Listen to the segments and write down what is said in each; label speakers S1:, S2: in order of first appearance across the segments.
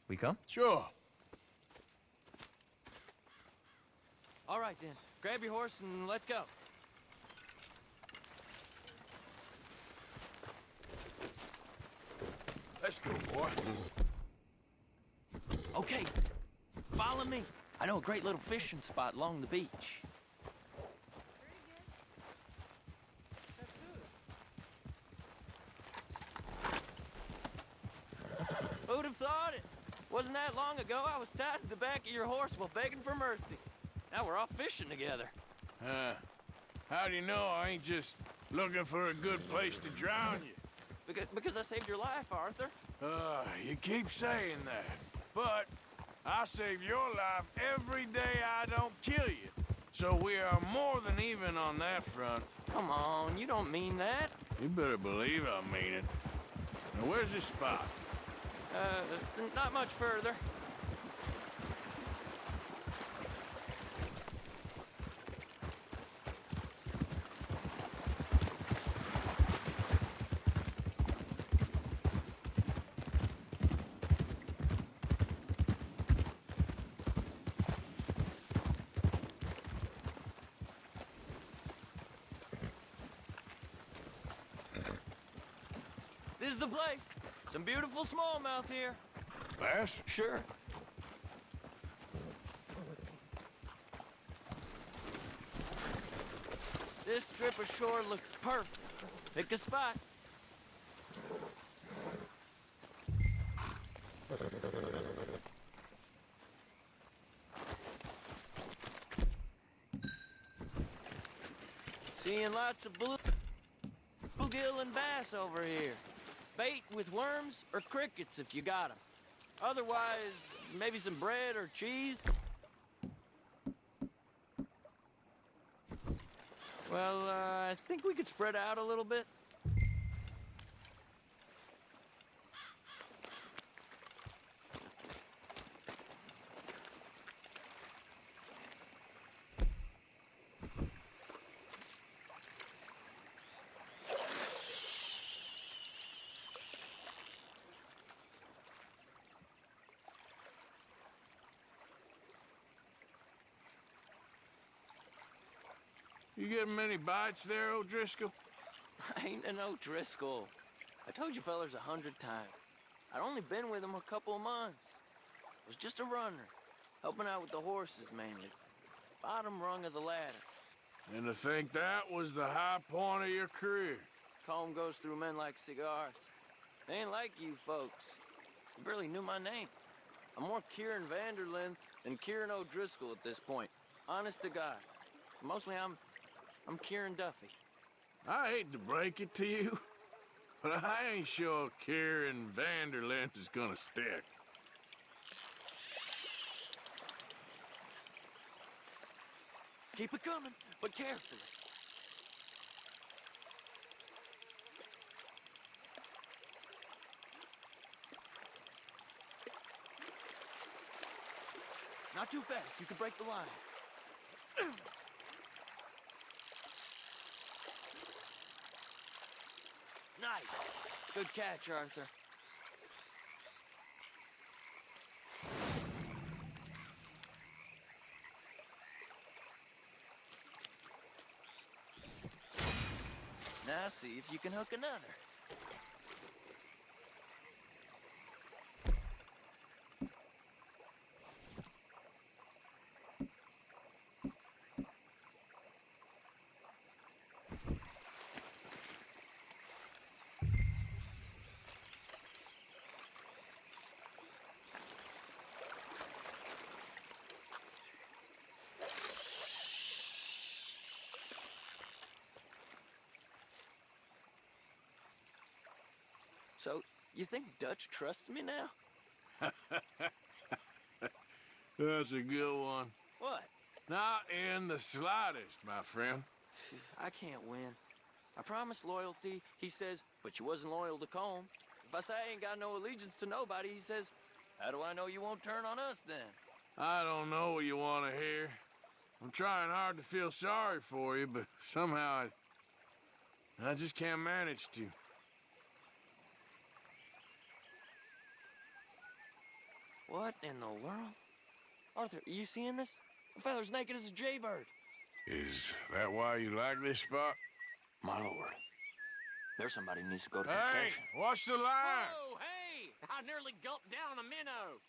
S1: We come?
S2: Sure.
S3: All right, then. Grab your horse and let's go.
S2: Let's go, boy.
S3: Okay, follow me. I know a great little fishing spot along the beach. Who'd have thought it? Wasn't that long ago I was tied to the back of your horse while begging for mercy. Now we're off fishing together.
S2: How do you know I ain't just looking for a good place to drown you?
S3: Because I saved your life, Arthur.
S2: You keep saying that. But I save your life every day I don't kill you. So we are more than even on that front.
S3: Come on, you don't mean that.
S2: You better believe I mean it. Now, where's this spot?
S3: Not much further. This is the place. Some beautiful smallmouth here.
S2: Bass?
S3: Sure. This strip of shore looks perfect. Pick a spot. Seeing lots of bluegill and bass over here. Bait with worms or crickets if you got 'em. Otherwise, maybe some bread or cheese. Well, I think we could spread out a little bit.
S2: You getting many bites there, O'Driscoll?
S3: I ain't an O'Driscoll. I told you fellers 100 times. I'd only been with him a couple of months. I was just a runner, helping out with the horses mainly. Bottom rung of the ladder.
S2: And to think that was the high point of your career.
S3: Comb goes through men like cigars. They ain't like you folks. You barely knew my name. I'm more Kieran Vanderlyn than Kieran O'Driscoll at this point. Honest to God. Mostly I'm Kieran Duffy.
S2: I hate to break it to you, but I ain't sure Kieran Vanderlyn is gonna stick.
S3: Keep it coming, but carefully. Not too fast, you can break the line. Nice. Good catch, Arthur. Now see if you can hook another. So, you think Dutch trusts me now?
S2: That's a good one.
S3: What?
S2: Not in the slightest, my friend.
S3: I can't win. I promised loyalty, he says, but you wasn't loyal to Combe. If I say I ain't got no allegiance to nobody, he says, how do I know you won't turn on us then?
S2: I don't know what you want to hear. I'm trying hard to feel sorry for you, but somehow I just can't manage to.
S3: What in the world? Arthur, are you seeing this? The feller's naked as a jaybird.
S2: Is that why you like this spot?
S3: My lord. There's somebody who needs to go to
S2: Hey,
S3: confession.
S2: watch the line!
S1: Oh, hey! I nearly gulped down a minnow.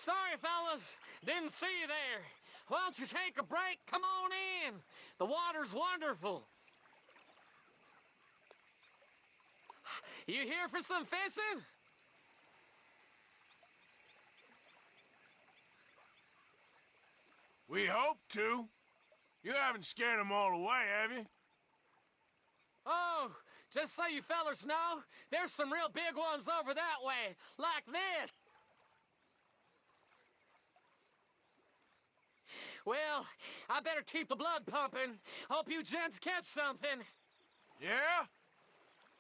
S1: Sorry, fellas. Didn't see you there. Why don't you take a break? Come on in. The water's wonderful. You here for some fishing?
S2: We hope to. You haven't scared them all away, have you?
S1: Oh, just so you fellers know, there's some real big ones over that way, like this. Well, I better keep the blood pumping. Hope you gents catch something.
S2: Yeah?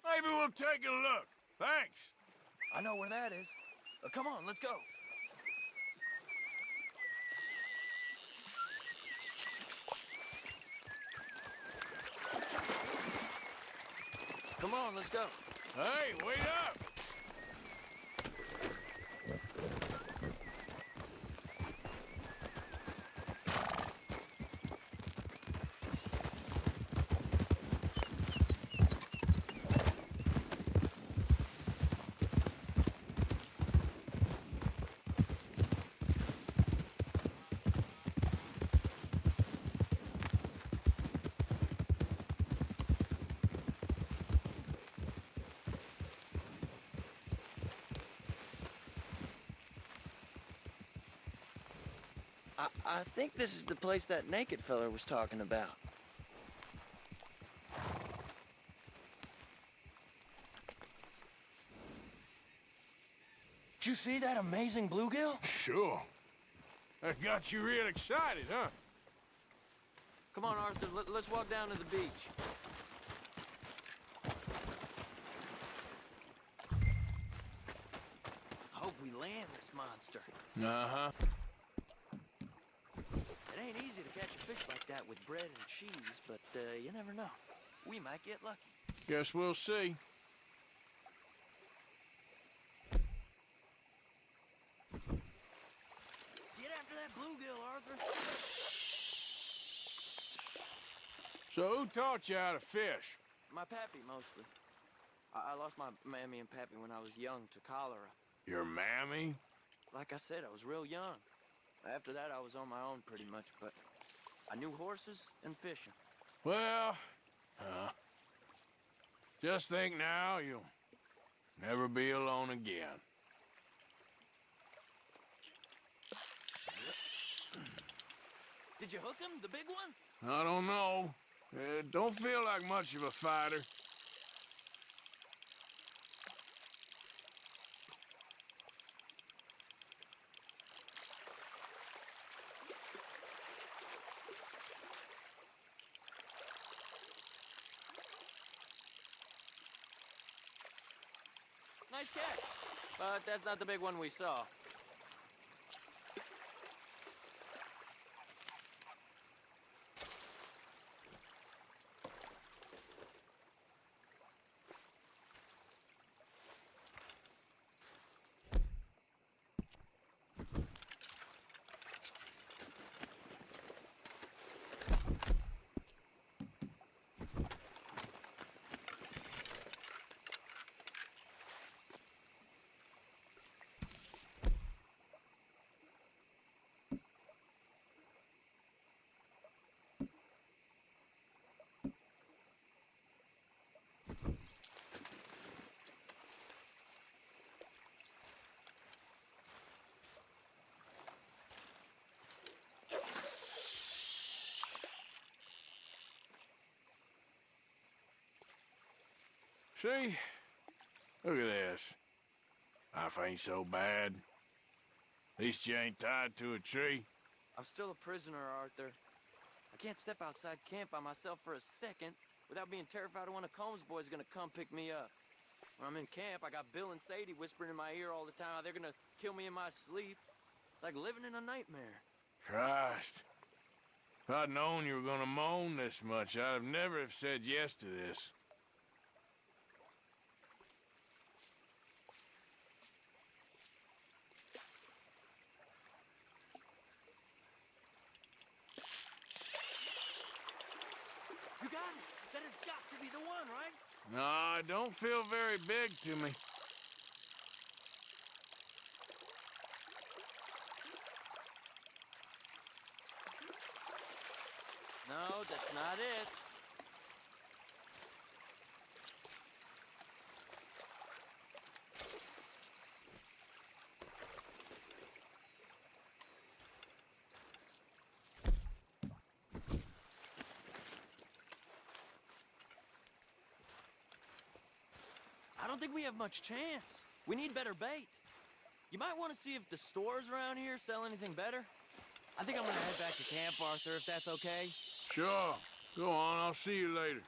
S2: Maybe we'll take a look. Thanks.
S3: I know where that is. Come on, let's go. Come on, let's go.
S2: Hey, wait up!
S3: I think this is the place that naked feller was talking about. Did you see that amazing bluegill?
S2: Sure. That got you real excited, huh?
S3: Come on, Arthur, let's walk down to the beach. Hope we land this monster.
S2: Uh-huh.
S3: It ain't easy to catch a fish like that with bread and cheese, but you never know. We might get lucky.
S2: Guess we'll see.
S3: Get after that bluegill, Arthur.
S2: So who taught you how to fish?
S3: My pappy, mostly. I lost my mammy and pappy when I was young to cholera.
S2: Your mammy?
S3: Like I said, I was real young. After that, I was on my own pretty much, but I knew horses and fishing.
S2: Well, just think now you'll never be alone again.
S3: Did you hook him, the big one?
S2: I don't know. Don't feel like much of a fighter.
S3: Nice catch. But that's not the big one we saw.
S2: See? Look at this. Life ain't so bad. At least you ain't tied to a tree.
S3: I'm still a prisoner, Arthur. I can't step outside camp by myself for a second without being terrified of one of Combs' boys gonna come pick me up. When I'm in camp, I got Bill and Sadie whispering in my ear all the time how they're gonna kill me in my sleep. It's like living in a nightmare.
S2: Christ. If I'd known you were gonna moan this much, I'd have never have said yes to this. No, it don't feel very big to me.
S3: No, that's not it. I don't think we have much chance. We need better bait. You might want to see if the stores around here sell anything better. I think I'm gonna head back to camp, Arthur, if that's okay.
S2: Sure. Go on, I'll see you later.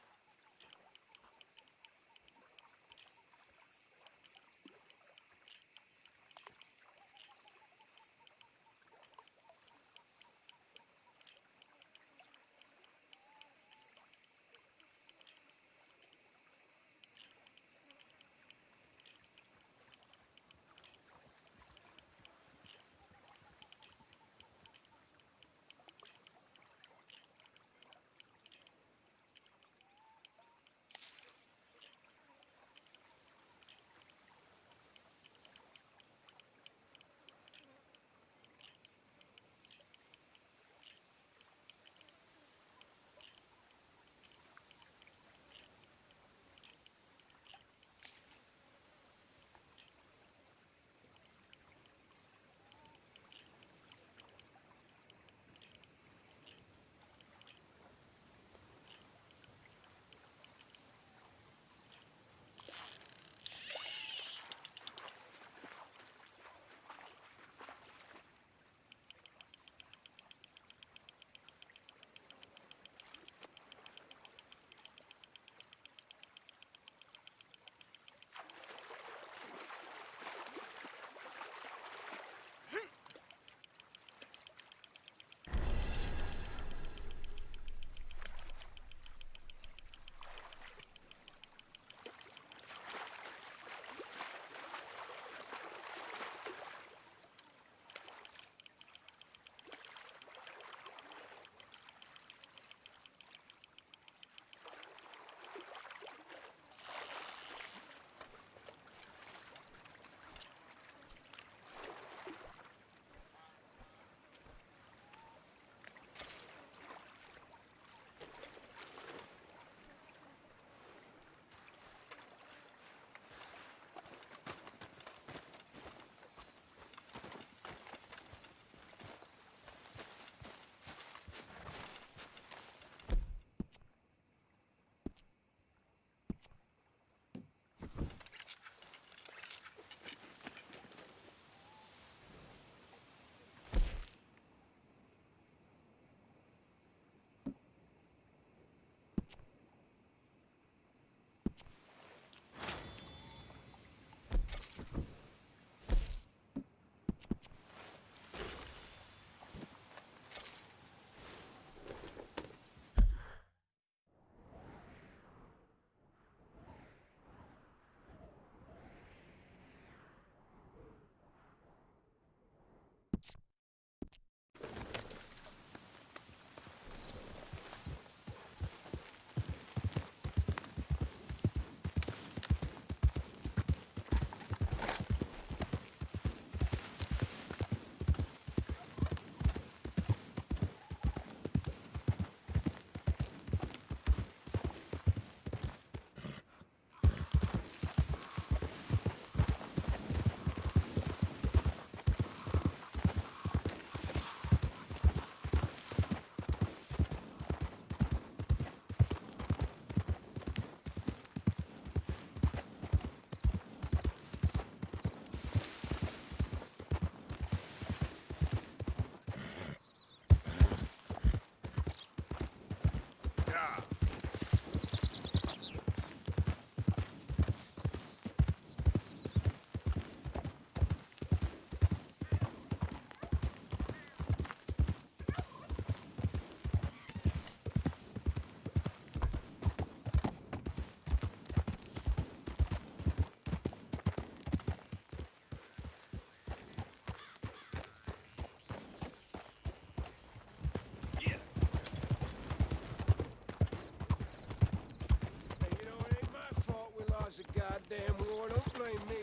S4: goddamn war. Don't blame me.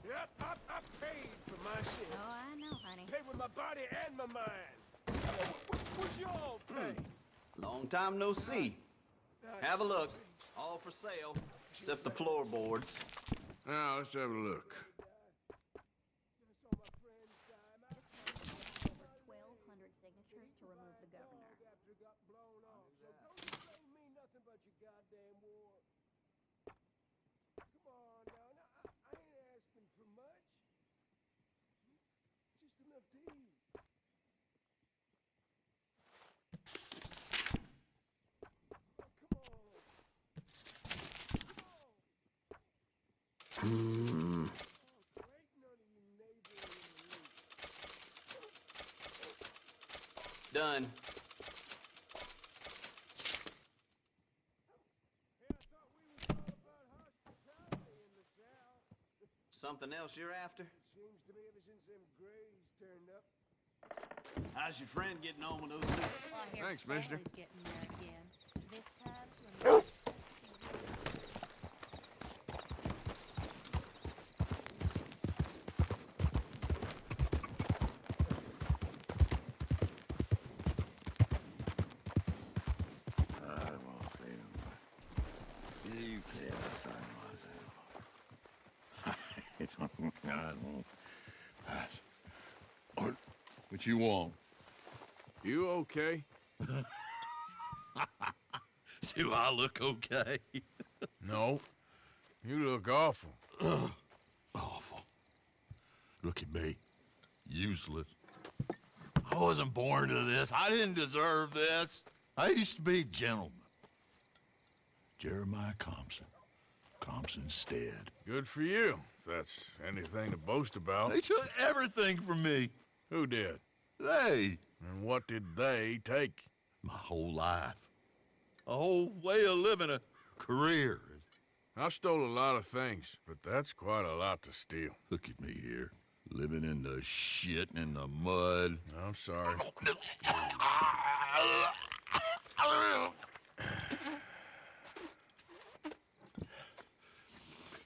S4: Yep, I paid for my shit.
S5: Oh, I know, honey.
S4: Paid with my body and my mind. What'd y'all pay?
S6: Long time no see. Have a look. All for sale, except the floorboards.
S2: Now, let's have a look.
S5: Over 1,200 signatures to remove the governor.
S4: Got blown off. So don't blame me nothing but your goddamn war. Come on now. I ain't asking for much. Just enough to eat. Come on. Ain't none of you neighboring
S6: Done.
S4: Hey, I thought we was all about hospitality in the South.
S6: Something else you're after?
S4: Seems to me ever since them Grays turned up.
S6: How's your friend getting on with those new?
S5: Well, I hear
S2: Thanks, mister.
S5: Sally's getting there again. This time to remove
S7: What you want?
S2: You okay?
S7: Do I look okay?
S2: No. You look awful.
S7: Awful. Look at me. Useless. I wasn't born to this. I didn't deserve this. I used to be a gentleman. Jeremiah Compson. Compson Stead.
S2: Good for you, if that's anything to boast about.
S7: They took everything from me.
S2: Who did?
S7: They.
S2: And what did they take?
S7: My whole life. A whole way of living, a career.
S2: I stole a lot of things, but that's quite a lot to steal.
S7: Look at me here, living in the shit and the mud.
S2: I'm sorry.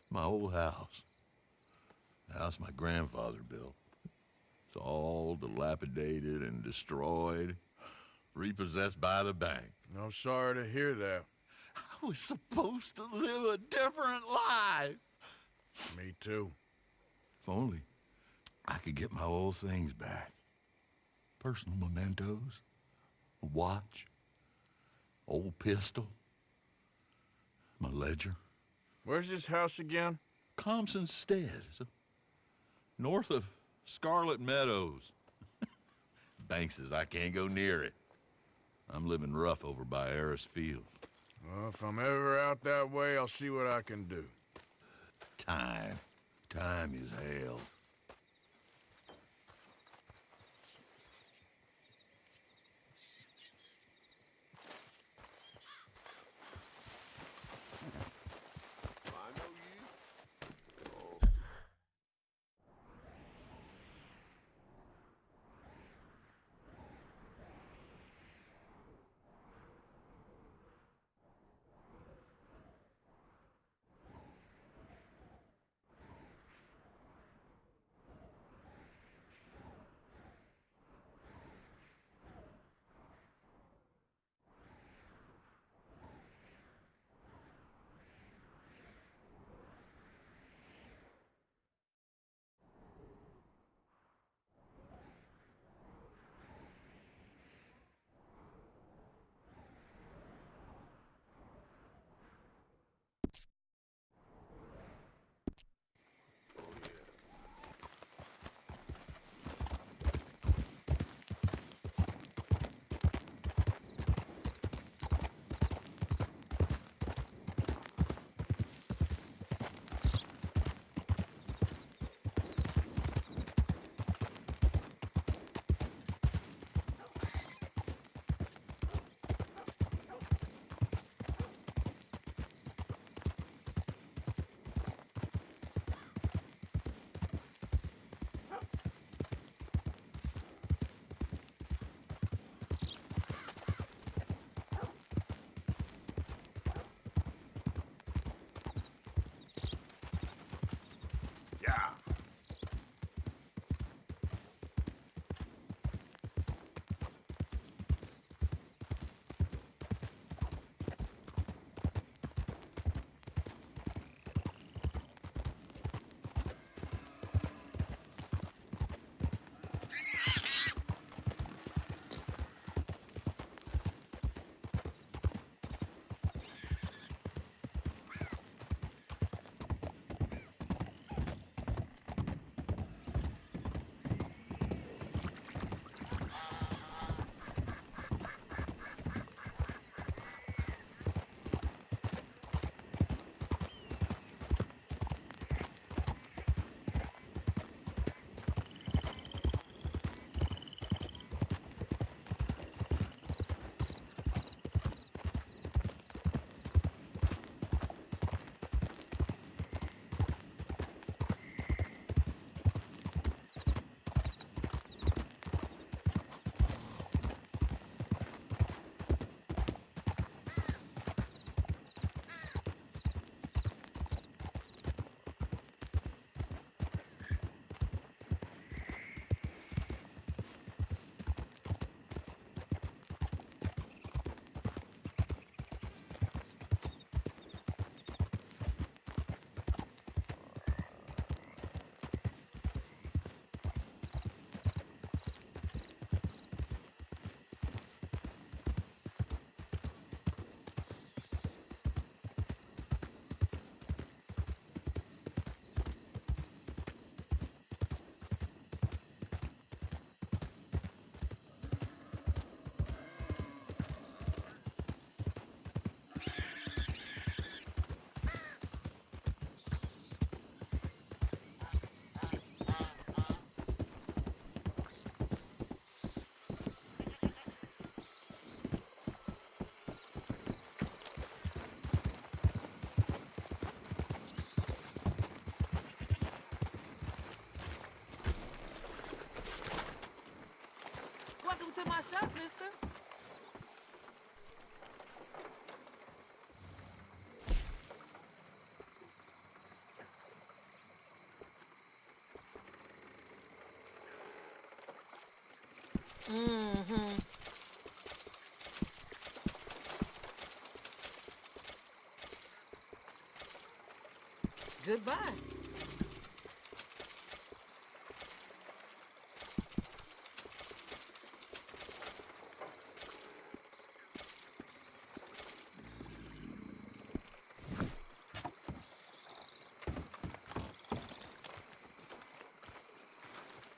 S7: My old house. The house my grandfather built. It's all dilapidated and destroyed, repossessed by the bank.
S2: I'm sorry to hear that.
S7: I was supposed to live a different life.
S2: Me too.
S7: If only I could get my old things back. Personal mementos, a watch, old pistol, my ledger.
S2: Where's this house again?
S7: Compson Stead, north of Scarlet Meadows. Bank says I can't go near it. I'm living rough over by Harris Field.
S2: Well, if I'm ever out that way, I'll see what I can do.
S7: Time. Time is hell.
S4: I know you.
S8: my shot, mister. Mm-hmm. Goodbye.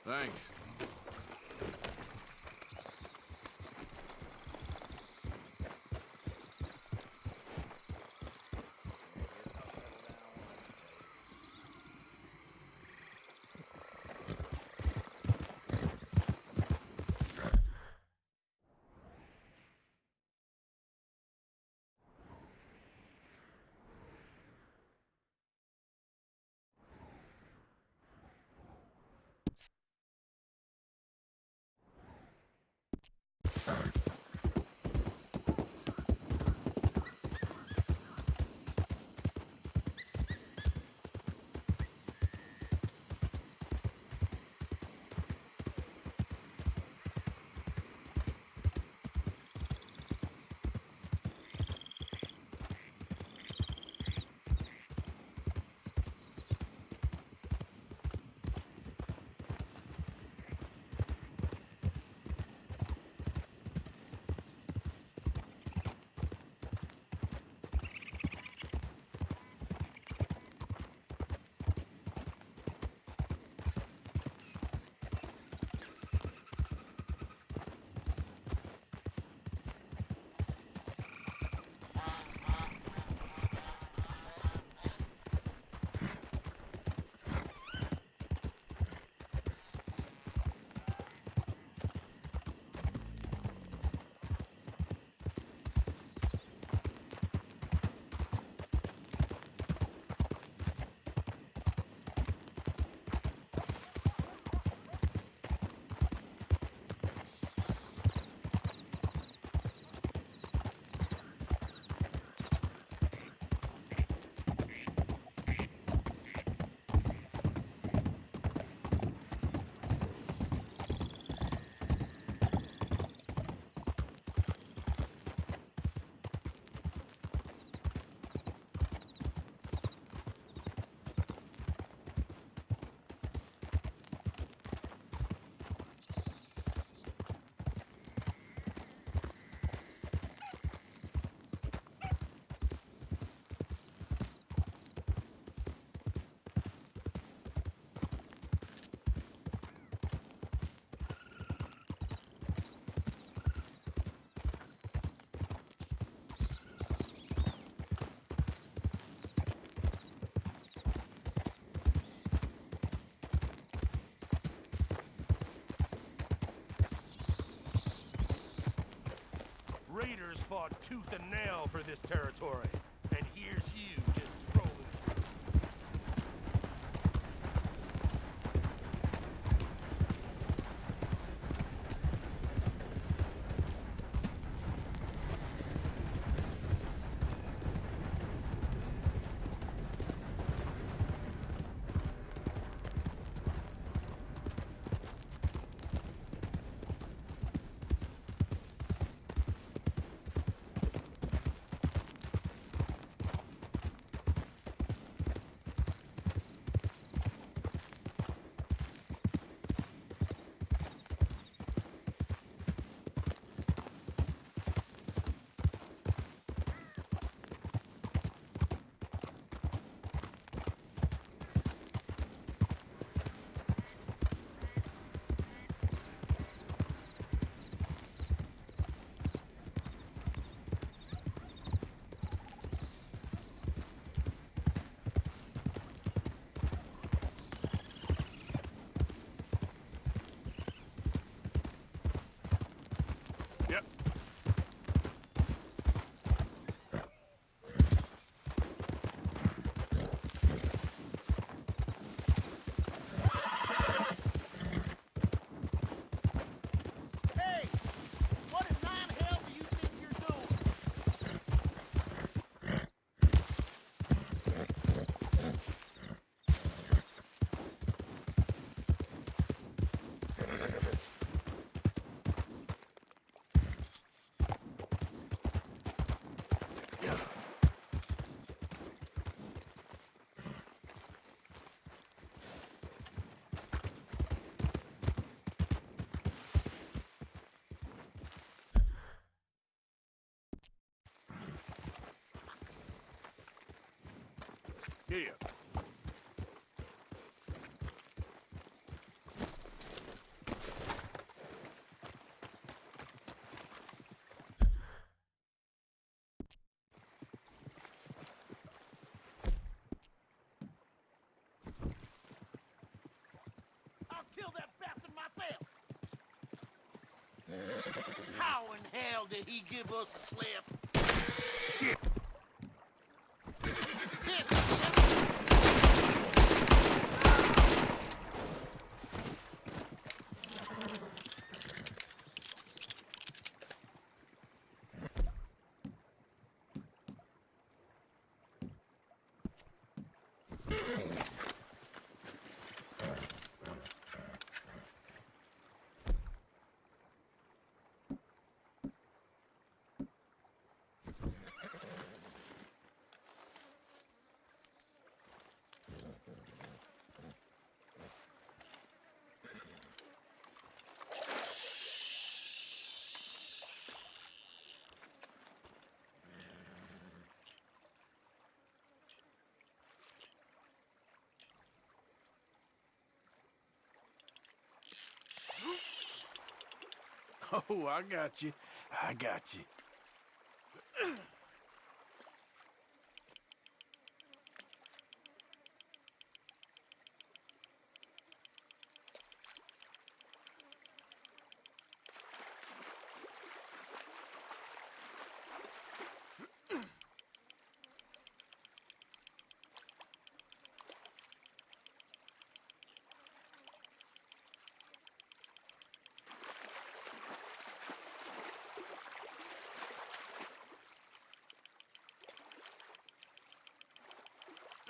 S2: Thanks.
S9: Raiders fought tooth and nail for this territory, and here's you just strolling.
S2: Here.
S9: I'll kill that bastard myself! How in hell did he give us a slip?
S2: Shit!
S9: This shit!
S2: Oh, I got you. I got you.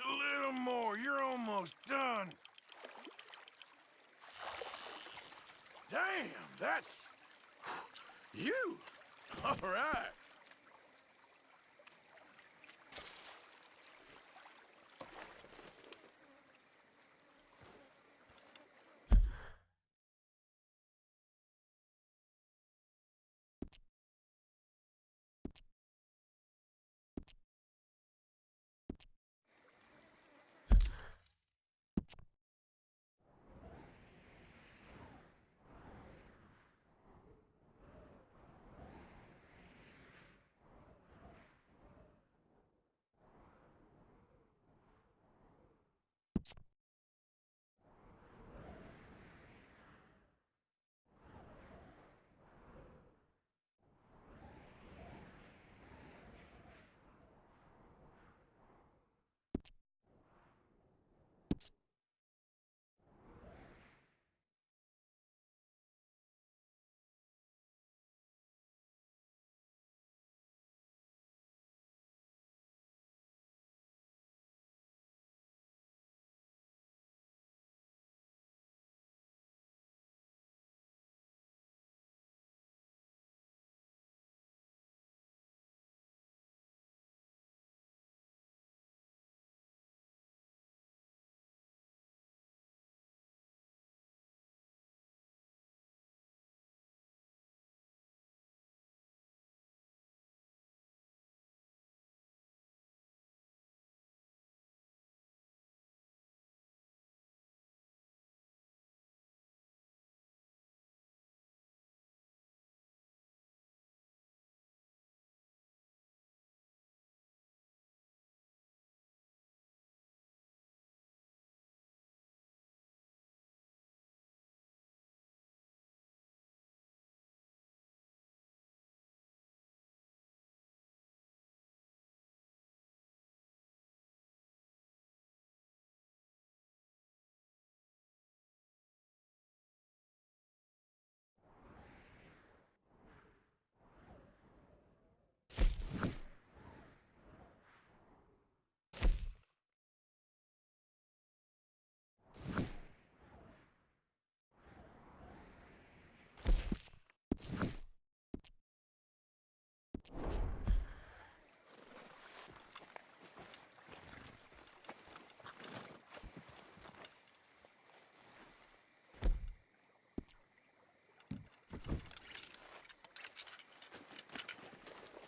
S2: A little more. You're almost done. Damn, that's... you. All right.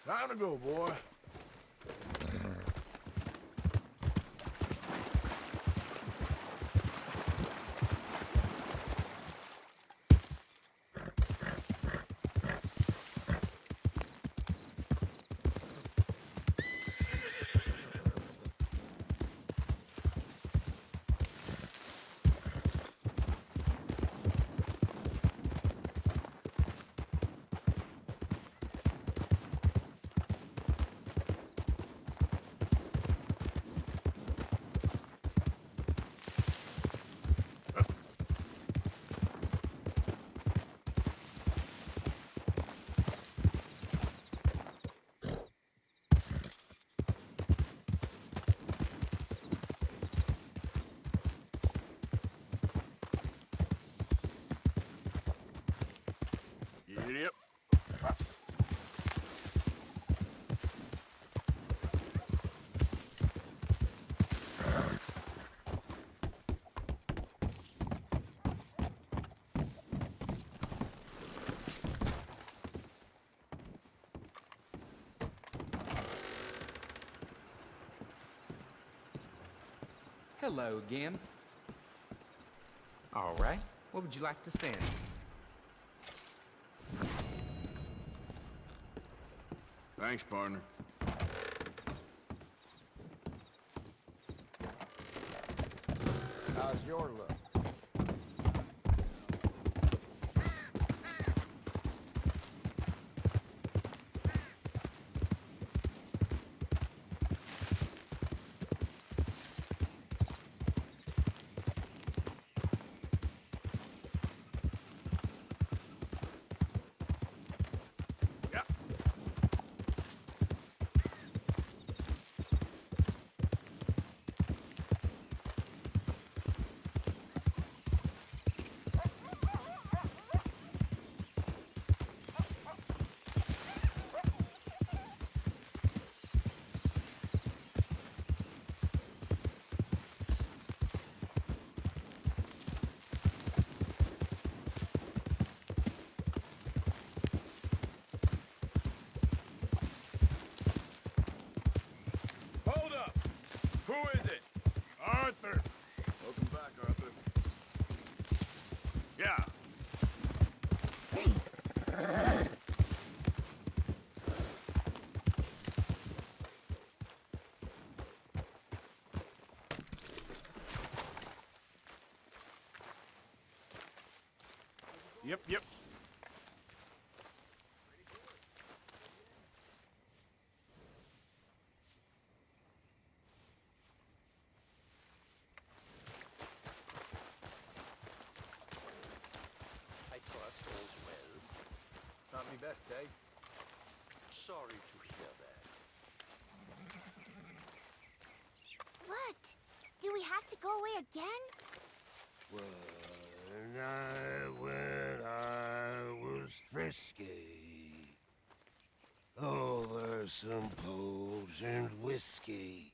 S2: Time to go, boy.
S10: Hello again. All right, what would you like to send?
S2: Thanks, partner.
S4: How's your luck?
S2: Hold up! Who is it? Arthur! Welcome back, Arthur. Yeah. Yep.
S4: I trust all's well. Not me best day. Sorry to hear that.
S11: What? Do we have to go away again?
S12: When I was frisky, over some potent whiskey.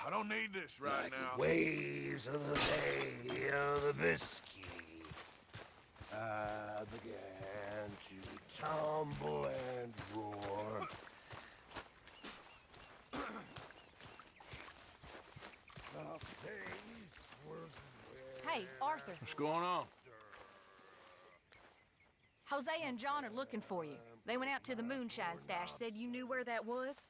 S2: I don't need this right
S12: Like
S2: now.
S12: the waves of the Bay of the Biscay, I began to tumble and roar. The pace was
S13: Hey, Arthur.
S2: What's going on?
S13: Hosea and John are looking for you. They went out to the moonshine stash, said you knew where that was.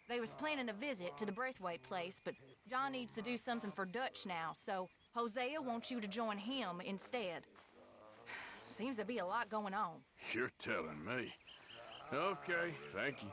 S13: They was planning a visit to the Braithwaite place, but John needs to do something for Dutch now, so Hosea wants you to join him instead. Seems to be a lot going on.
S2: You're telling me. Okay, thank you.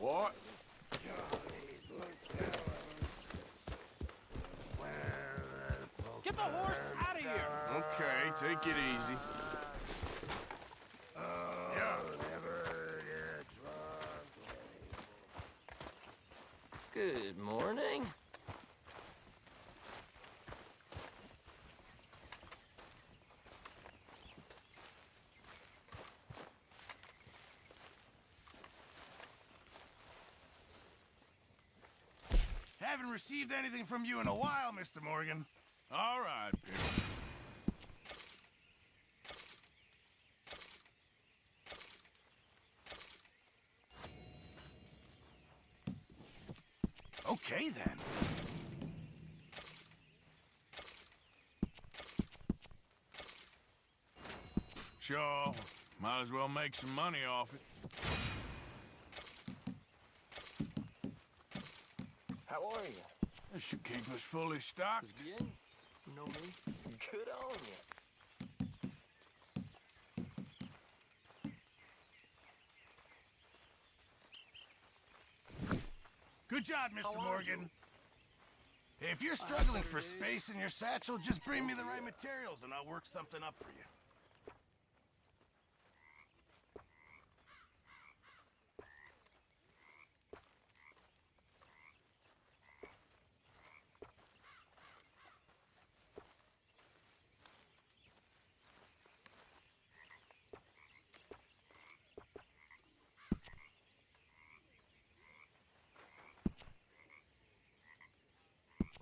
S2: What?
S3: Get the horse out of here!
S2: Okay, take it easy. Yeah.
S3: Good morning.
S9: Haven't received anything from you in a while, Mr. Morgan.
S2: All right, Peter.
S9: Okay, then.
S2: Sure. Might as well make some money off it.
S3: How are you?
S2: This should keep us fully stocked.
S3: Bien? You know me? Good on you.
S9: Good job,
S3: How
S9: Mr.
S3: are
S9: Morgan. If you're struggling for space in your satchel, just bring me the right materials and I'll work something up for you.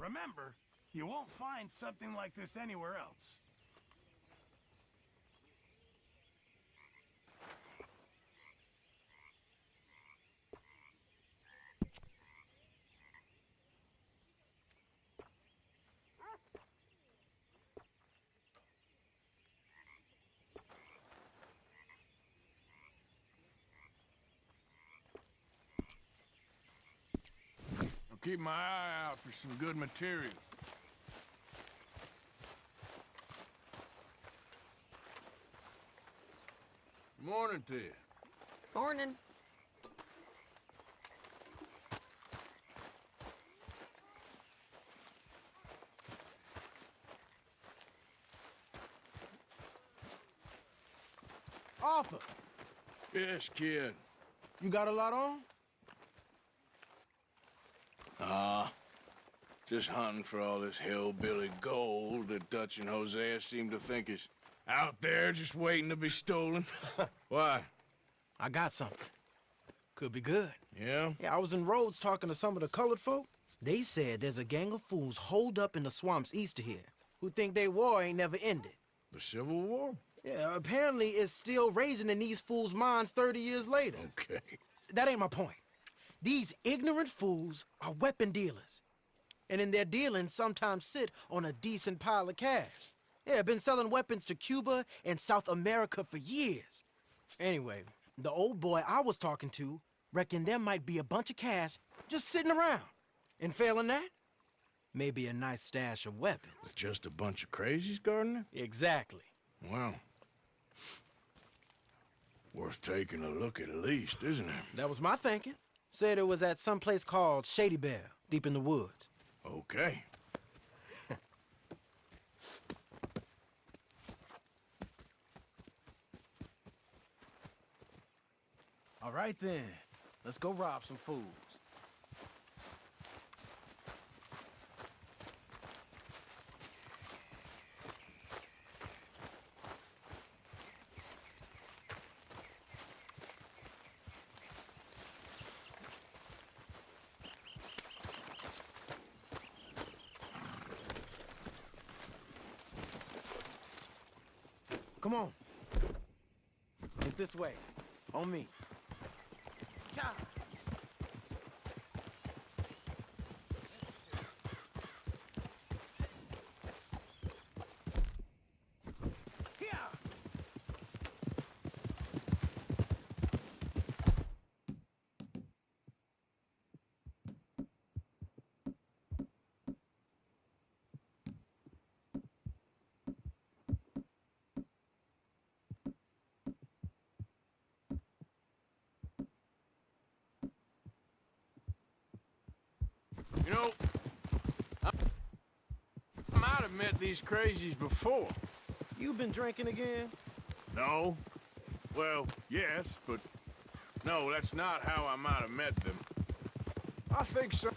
S9: Remember, you won't find something like this anywhere else.
S2: I'll keep my eye out for some good materials. Morning to you.
S13: Morning.
S14: Arthur,
S2: Yes, kid.
S14: you got a lot on?
S2: Just hunting for all this hillbilly gold that Dutch and Hosea seem to think is out there just waiting to be stolen. Why?
S14: I got something. Could be good.
S2: Yeah?
S14: Yeah, I was in Rhodes talking to some of the colored folk. They said there's a gang of fools holed up in the swamps east of here who think their war ain't never ended.
S2: The Civil War?
S14: Yeah, apparently it's still raging in these fools' minds 30 years later.
S2: Okay.
S14: That ain't my point. These ignorant fools are weapon dealers. And in their dealings sometimes sit on a decent pile of cash. Yeah, been selling weapons to Cuba and South America for years. Anyway, the old boy I was talking to reckoned there might be a bunch of cash just sitting around. And failing that, maybe a nice stash of weapons.
S2: With just a bunch of crazies, Gardner?
S14: Exactly.
S2: Well, worth taking a look at least, isn't it?
S14: That was my thinking. Said it was at some place called Shady Bell, deep in the woods.
S2: Okay.
S14: All right then, let's go rob some fools. Come on. It's this way. On me.
S13: John.
S2: You know, I might have met these crazies before.
S14: You been drinking again?
S2: No. Well, yes, but no, that's not how I might have met them. I think so.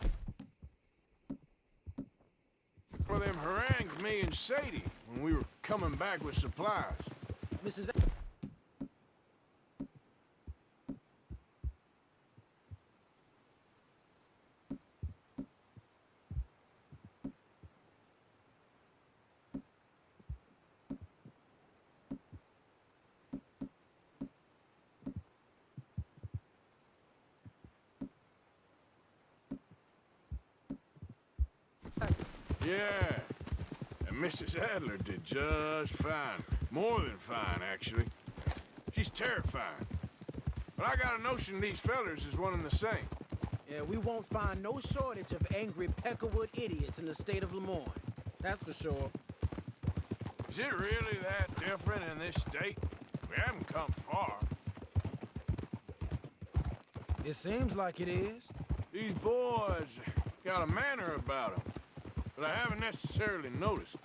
S2: For them harangued me and Sadie when we were coming back with supplies.
S14: Mrs.
S2: Yeah, and Mrs. Adler did just fine. More than fine, actually. She's terrifying. But I got a notion these fellers is one and the same.
S14: Yeah, we won't find no shortage of angry Peckerwood idiots in the state of Lemoyne. That's for sure.
S2: Is it really that different in this state? We haven't come far.
S14: It seems like it is.
S2: These boys got a manner about them, but I haven't necessarily noticed.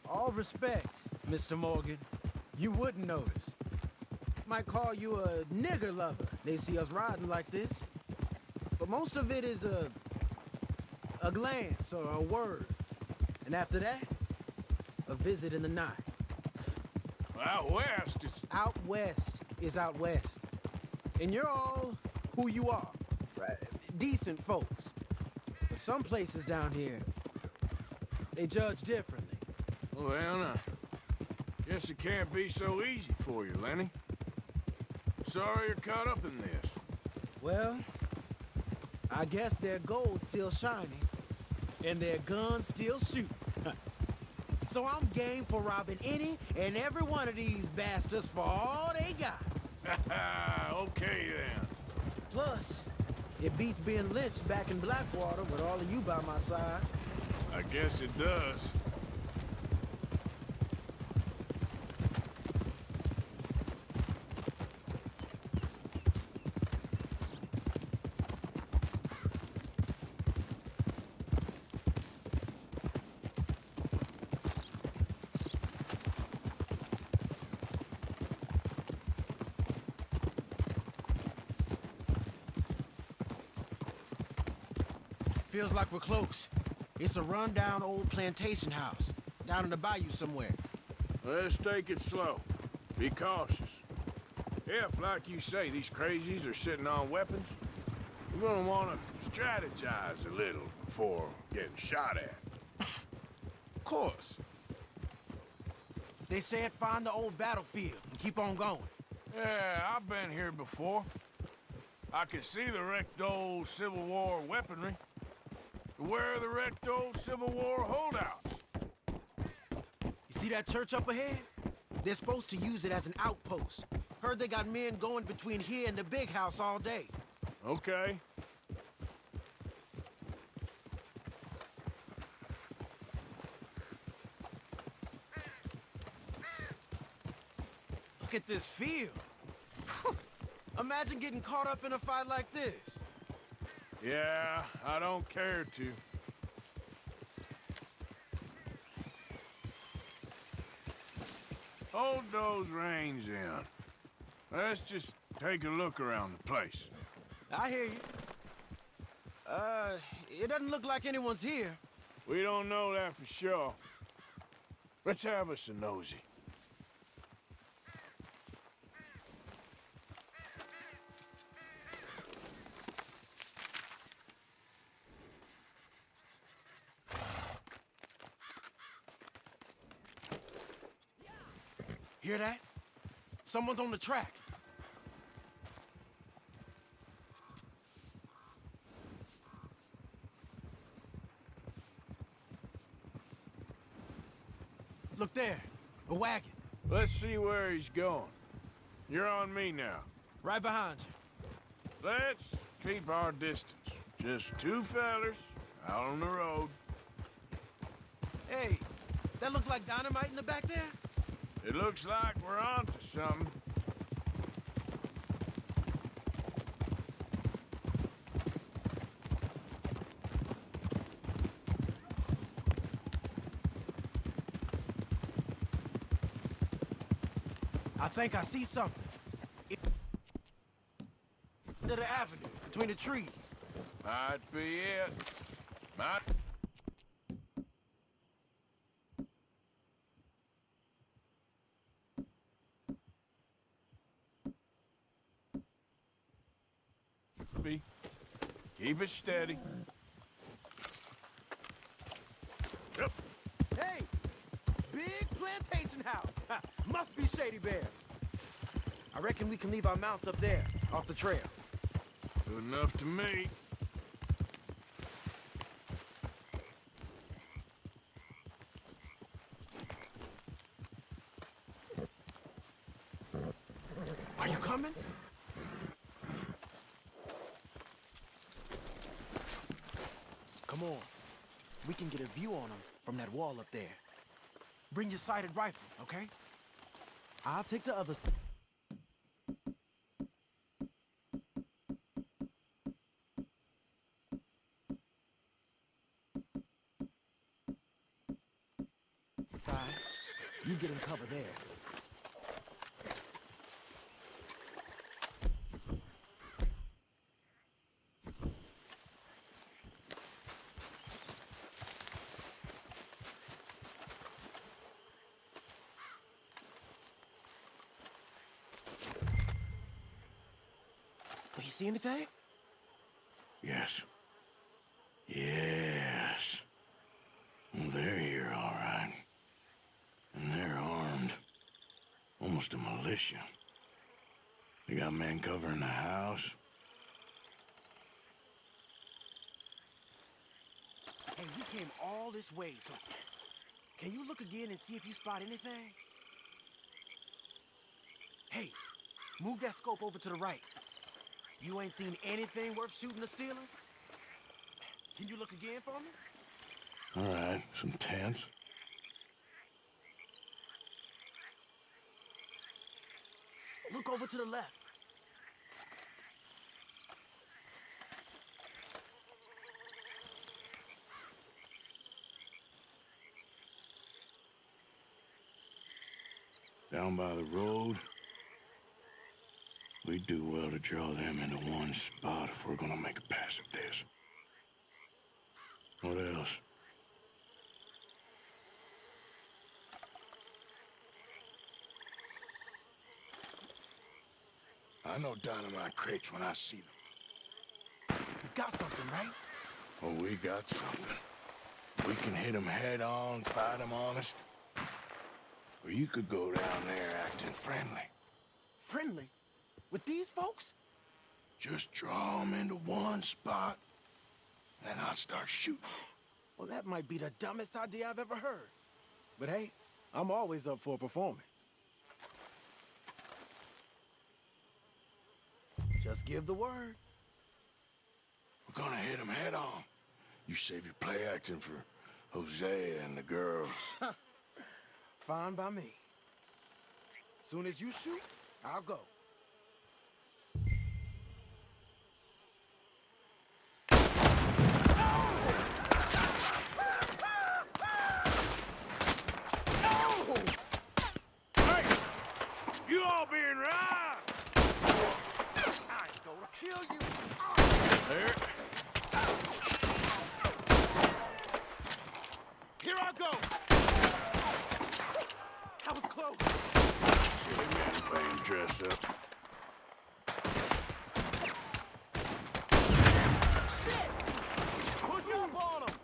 S14: All respect, Mr. Morgan. You wouldn't notice. Might call you a nigger lover. They see us riding like this. But most of it is a glance or a word. And after that, a visit in the night.
S2: Out west, it's...
S14: Out west is out west. And you're all who you are. Right? Decent folks. But some places down here, They judge differently.
S2: Well, then, guess it can't be so easy for you, Lenny. Sorry you're caught up in this.
S14: Well, I guess their gold's still shining, and their guns still shoot. So I'm game for robbing any and every one of these bastards for all they got.
S2: Okay, then.
S14: Plus, it beats being lynched back in Blackwater with all of you by my side.
S2: I guess it does.
S14: Feels like we're close. It's a rundown old plantation house, down in the bayou somewhere.
S2: Let's take it slow. Be cautious. If, like you say, these crazies are sitting on weapons, we're gonna want to strategize a little before getting shot at.
S14: Of course. They said find the old battlefield and keep on going.
S2: Yeah, I've been here before. I can see the wrecked old Civil War weaponry. Where are the wrecked old Civil War holdouts?
S14: You see that church up ahead? They're supposed to use it as an outpost. Heard they got men going between here and the big house all day.
S2: Okay.
S14: Look at this field. Imagine getting caught up in a fight like this.
S2: Yeah, I don't care to. Hold those reins in. Let's just take a look around the place.
S14: I hear you. It doesn't look like anyone's here.
S2: We don't know that for sure. Let's have us a nosy.
S14: Hear that? Someone's on the track. Look there, a wagon.
S2: Let's see where he's going. You're on me now.
S14: Right behind you.
S2: Let's keep our distance. Just two fellers out on the road.
S14: Hey, that look like dynamite in the back there?
S2: It looks like we're onto something.
S14: I think I see something. Into the avenue, between the trees.
S2: Might be it. Might... be. Keep it steady. Yep.
S14: Hey! Big plantation house. Must be Shady Bear. I reckon we can leave our mounts up there, off the trail.
S2: Good enough to me.
S14: Are you coming? Come on. We can get a view on them from that wall up there. Bring your sighted rifle, okay? I'll take the others. Fine. You get in cover there. You see anything?
S2: Yes. Yes. There you almost a militia. They got men covering the house.
S14: Hey, we came all this way, so can you look again and see if you spot anything? Hey, move that scope over to the right. You ain't seen anything worth shooting or stealing? Can you look again for me?
S2: All right, some tents.
S14: Look over to the left.
S2: Down by the road. We do well to draw them into one spot if we're gonna make a pass at this. What else? I know dynamite crates when I see them.
S14: You got something, right?
S2: Oh, we got something. We can hit them head on, fight them honest. Or you could go down there acting friendly.
S14: Friendly? With these folks?
S2: Just draw them into one spot, then I'll start shooting.
S14: Well, that might be the dumbest idea I've ever heard. But hey, I'm always up for a performance. Just give the word.
S2: We're gonna hit them head on. You save your play acting for Hosea and the girls.
S14: Fine by me. Soon as you shoot, I'll go.
S2: Hey! You all being right!
S14: I'm gonna kill you.
S2: There.
S14: Here I go. That was close.
S2: Silly man playing dress up.
S14: Shit! Push up on him.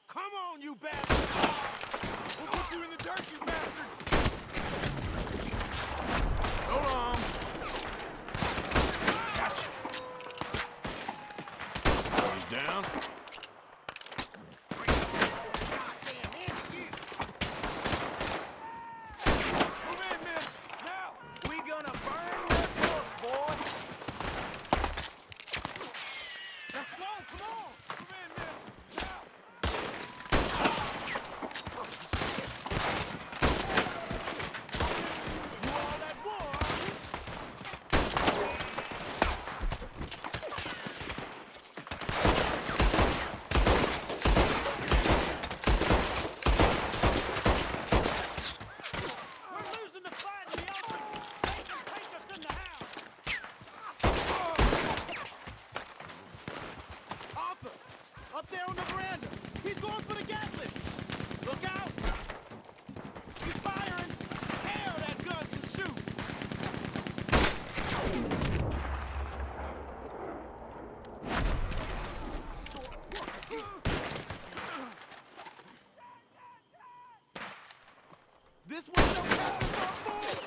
S14: Come on, you bastard! We'll put you in the dirt, you bastard!
S2: So long. Gotcha. He's down.
S14: Up there on the veranda! He's going for the Gatling! Look out! He's firing! Hell, that gun can shoot! This one don't have to go forward!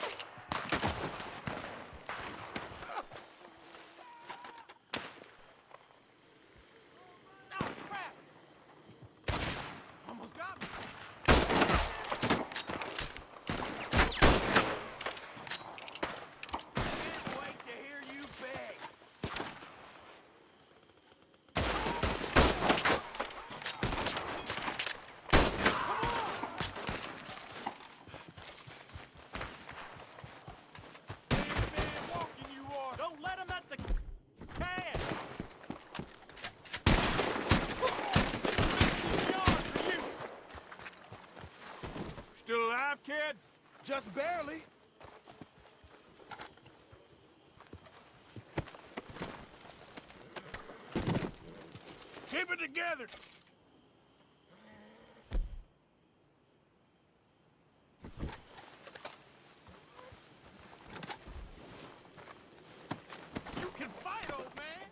S2: Still alive, kid?
S14: Just barely.
S2: Keep it together.
S14: You can fight, old man.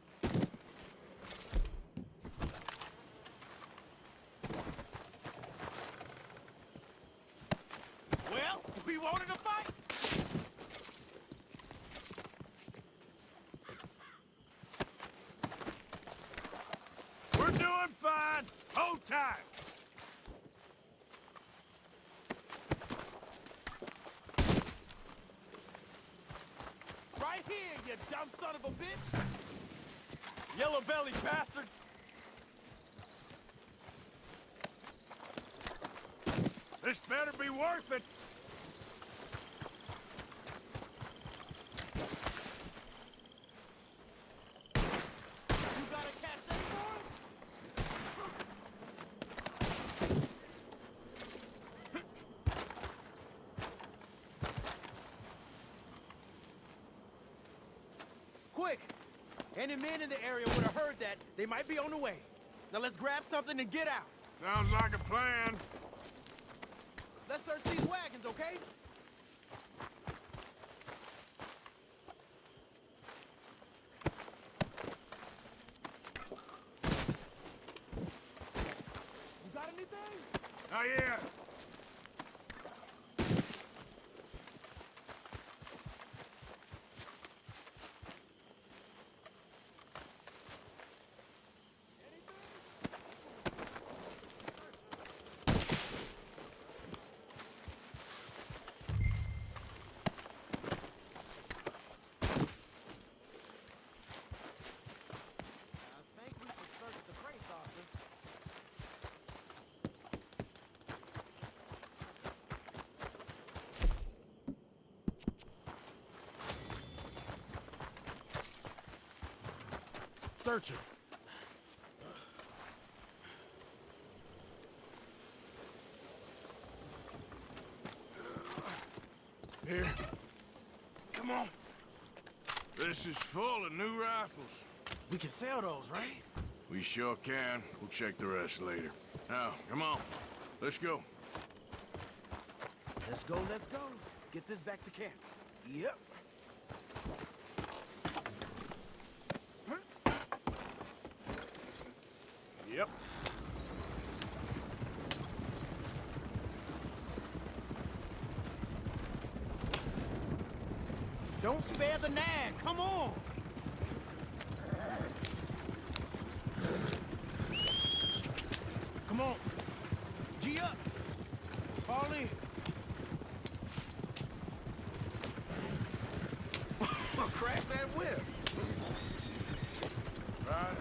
S2: doing fine. Hold tight.
S9: Right here, you dumb son of a bitch!
S3: Yellow belly bastard!
S2: This better be worth it.
S9: You got a catch in for us? Quick! Any men in the area would have heard that. They might be on the way. Now let's grab something and get out.
S2: Sounds like a plan.
S9: Let's search these wagons, okay? You got anything?
S2: Not yet.
S9: I think we should search the crates, officer. Search it.
S2: Here. Come on. This is full of new rifles.
S9: We can sell those, right?
S2: We sure can. We'll check the rest later. Now, come on. Let's go.
S9: Let's go, let's go. Get this back to camp. Yep.
S2: Yep.
S9: Don't spare the nag. Come on. Come on. G up. Fall in. Crack that whip.
S2: Right.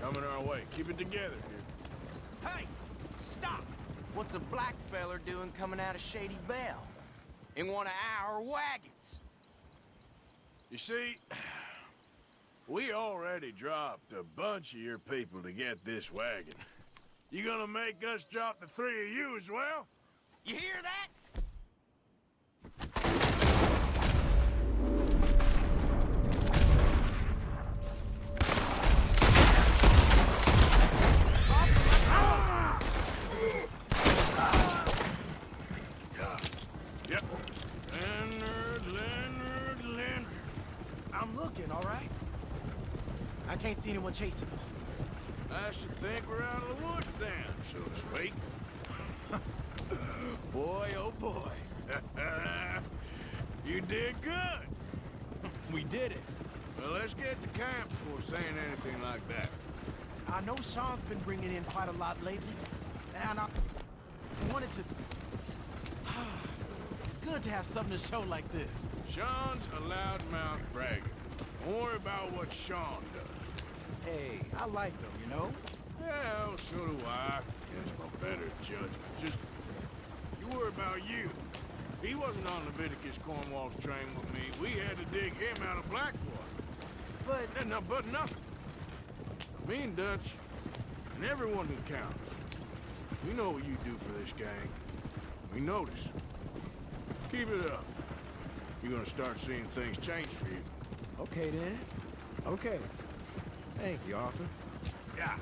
S2: Coming our way. Keep it together here.
S3: Hey! Stop! What's a black feller doing coming out of Shady Belle? In one of our wagons?
S2: You see, we already dropped a bunch of your people to get this wagon. You gonna make us drop the three of you as well?
S3: You hear that?
S2: Yep. Leonard.
S9: I'm looking, all right? I can't see anyone chasing us.
S2: I should think we're out of the woods then, so to speak.
S9: Boy, oh boy.
S2: You did good.
S9: We did it.
S2: Well, let's get to camp before saying anything like that.
S9: I know Sean's been bringing in quite a lot lately, and I wanted to... It's good to have something to show like this.
S2: Sean's a loudmouth bragger. Don't worry about what Sean does.
S9: Hey, I like him, you know?
S2: Well, so do I. Guess my better judgment. Just, you worry about you. He wasn't on Leviticus Cornwall's train with me. We had to dig him out of Blackwater. But nothing. Me and Dutch, and everyone who counts. We know what you do for this gang. We notice. Keep it up. You're gonna start seeing things change for you.
S14: Okay, then. Okay. Thank you, Arthur.
S2: Yeah.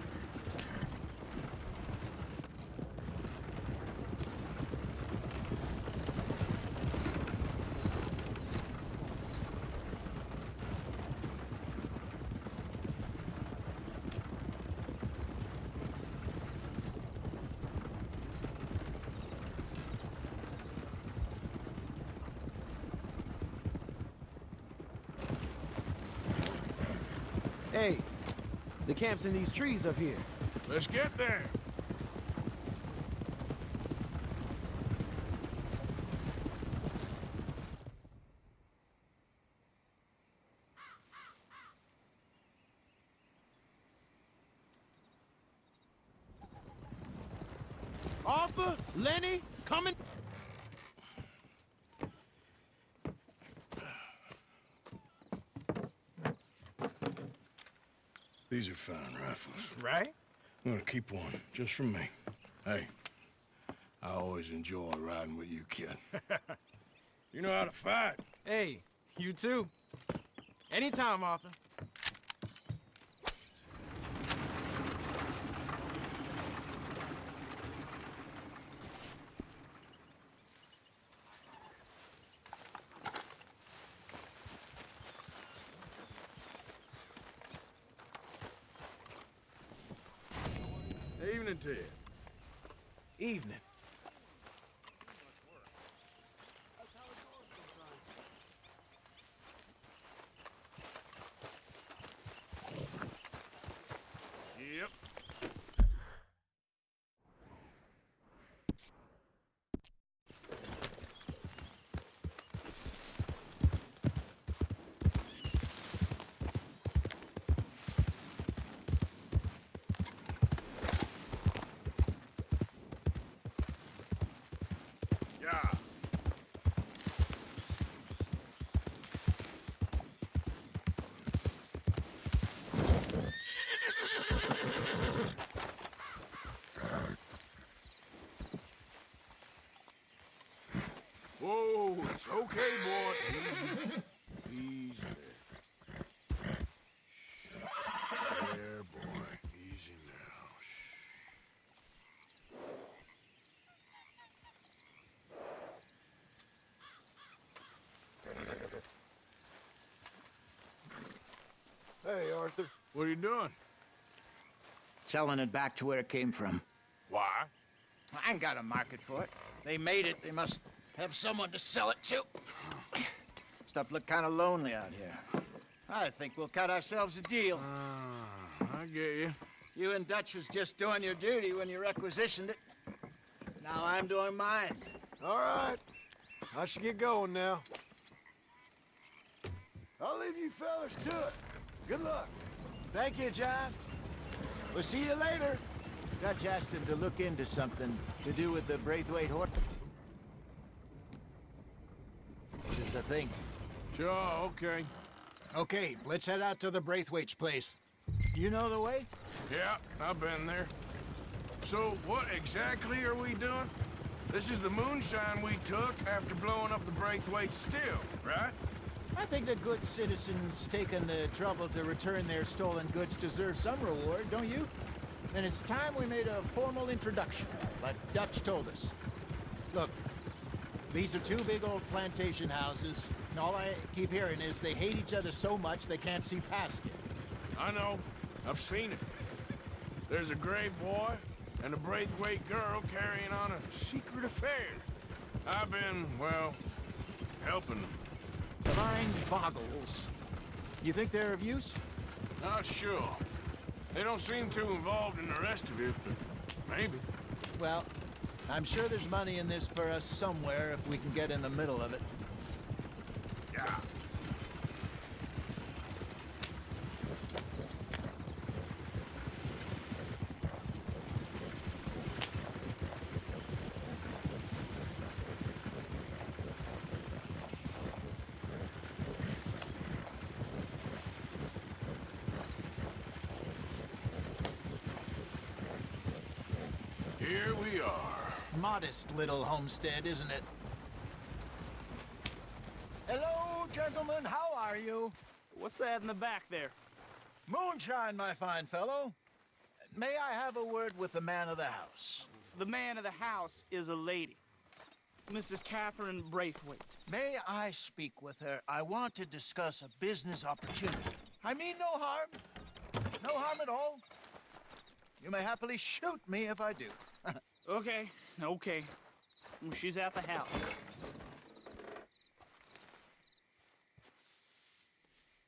S14: Hey, the camp's in these trees up here.
S2: Let's get there.
S14: Arthur, Lenny, coming.
S2: These are fine rifles.
S14: Right?
S2: I'm gonna keep one, just for me. Hey, I always enjoy riding with you, kid. You know how to fight.
S14: Hey, you too. Anytime, Arthur.
S2: Evening, Ted.
S14: Evening.
S2: Yep. Yeah. Whoa, it's okay, boy. Easy there. Shh. There, boy. Easy now. Shh.
S12: Hey, Arthur.
S2: What are you doing?
S12: Selling it back to where it came from.
S2: Why?
S12: I ain't got a market for it. They made it. They must have someone to sell it to. Stuff look kind of lonely out here. I think we'll cut ourselves a deal.
S2: I get you.
S12: You and Dutch was just doing your duty when you requisitioned it. Now I'm doing mine.
S15: All right. I should get going now. I'll leave you fellas to it. Good luck.
S12: Thank you, John. We'll see you later. Dutch asked him to look into something to do with the Braithwaite horse. This is the thing.
S2: Sure, okay.
S12: Okay, let's head out to the Braithwaite's place. You know the way?
S2: Yeah, I've been there. So, what exactly are we doing? This is the moonshine we took after blowing up the Braithwaite still, right?
S12: I think that good citizens taking the trouble to return their stolen goods deserve some reward, don't you? And it's time we made a formal introduction, like Dutch told us. Look, these are two big old plantation houses, and all I keep hearing is they hate each other so much they can't see past it.
S2: I know. I've seen it. There's a gray boy and a Braithwaite girl carrying on a secret affair. I've been, well, helping them.
S12: The mind boggles. You think they're of use?
S2: Not sure. They don't seem too involved in the rest of it, but maybe.
S12: Well, I'm sure there's money in this for us somewhere if we can get in the middle of it.
S2: Yeah. Here we are.
S12: Modest little homestead, isn't it? Hello, gentlemen. How are you?
S16: What's that in the back there?
S12: Moonshine, my fine fellow. May I have a word with the man of the house?
S16: The man of the house is a lady. Mrs. Catherine Braithwaite.
S12: May I speak with her? I want to discuss a business opportunity. I mean no harm. No harm at all. You may happily shoot me if I do.
S16: Okay. Well, she's at the house.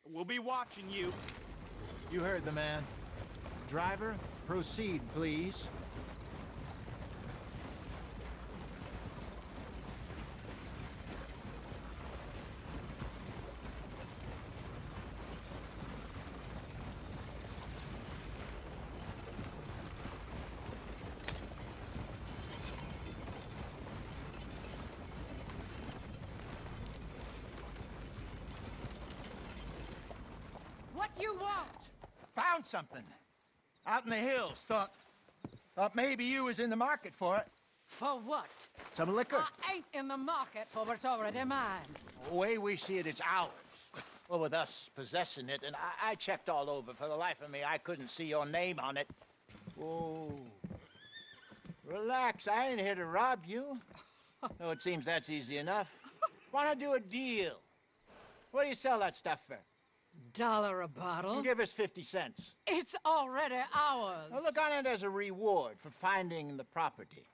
S16: We'll be watching you.
S12: You heard the man. Driver, Proceed, please.
S8: What you want?
S12: Found something. Out in the hills. Thought maybe you was in the market for it.
S8: For what?
S12: Some liquor.
S8: I ain't in the market for what's already mine.
S12: The way we see it, it's ours. Well, with us possessing it, and I checked all over. For the life of me, I couldn't see your name on it. Whoa. Relax, I ain't here to rob you. No, it seems that's easy enough. Wanna do a deal? What do you sell that stuff for?
S8: $1 a bottle?
S12: You give us 50 cents.
S8: It's already ours.
S12: Well, look on it as a reward for finding the property.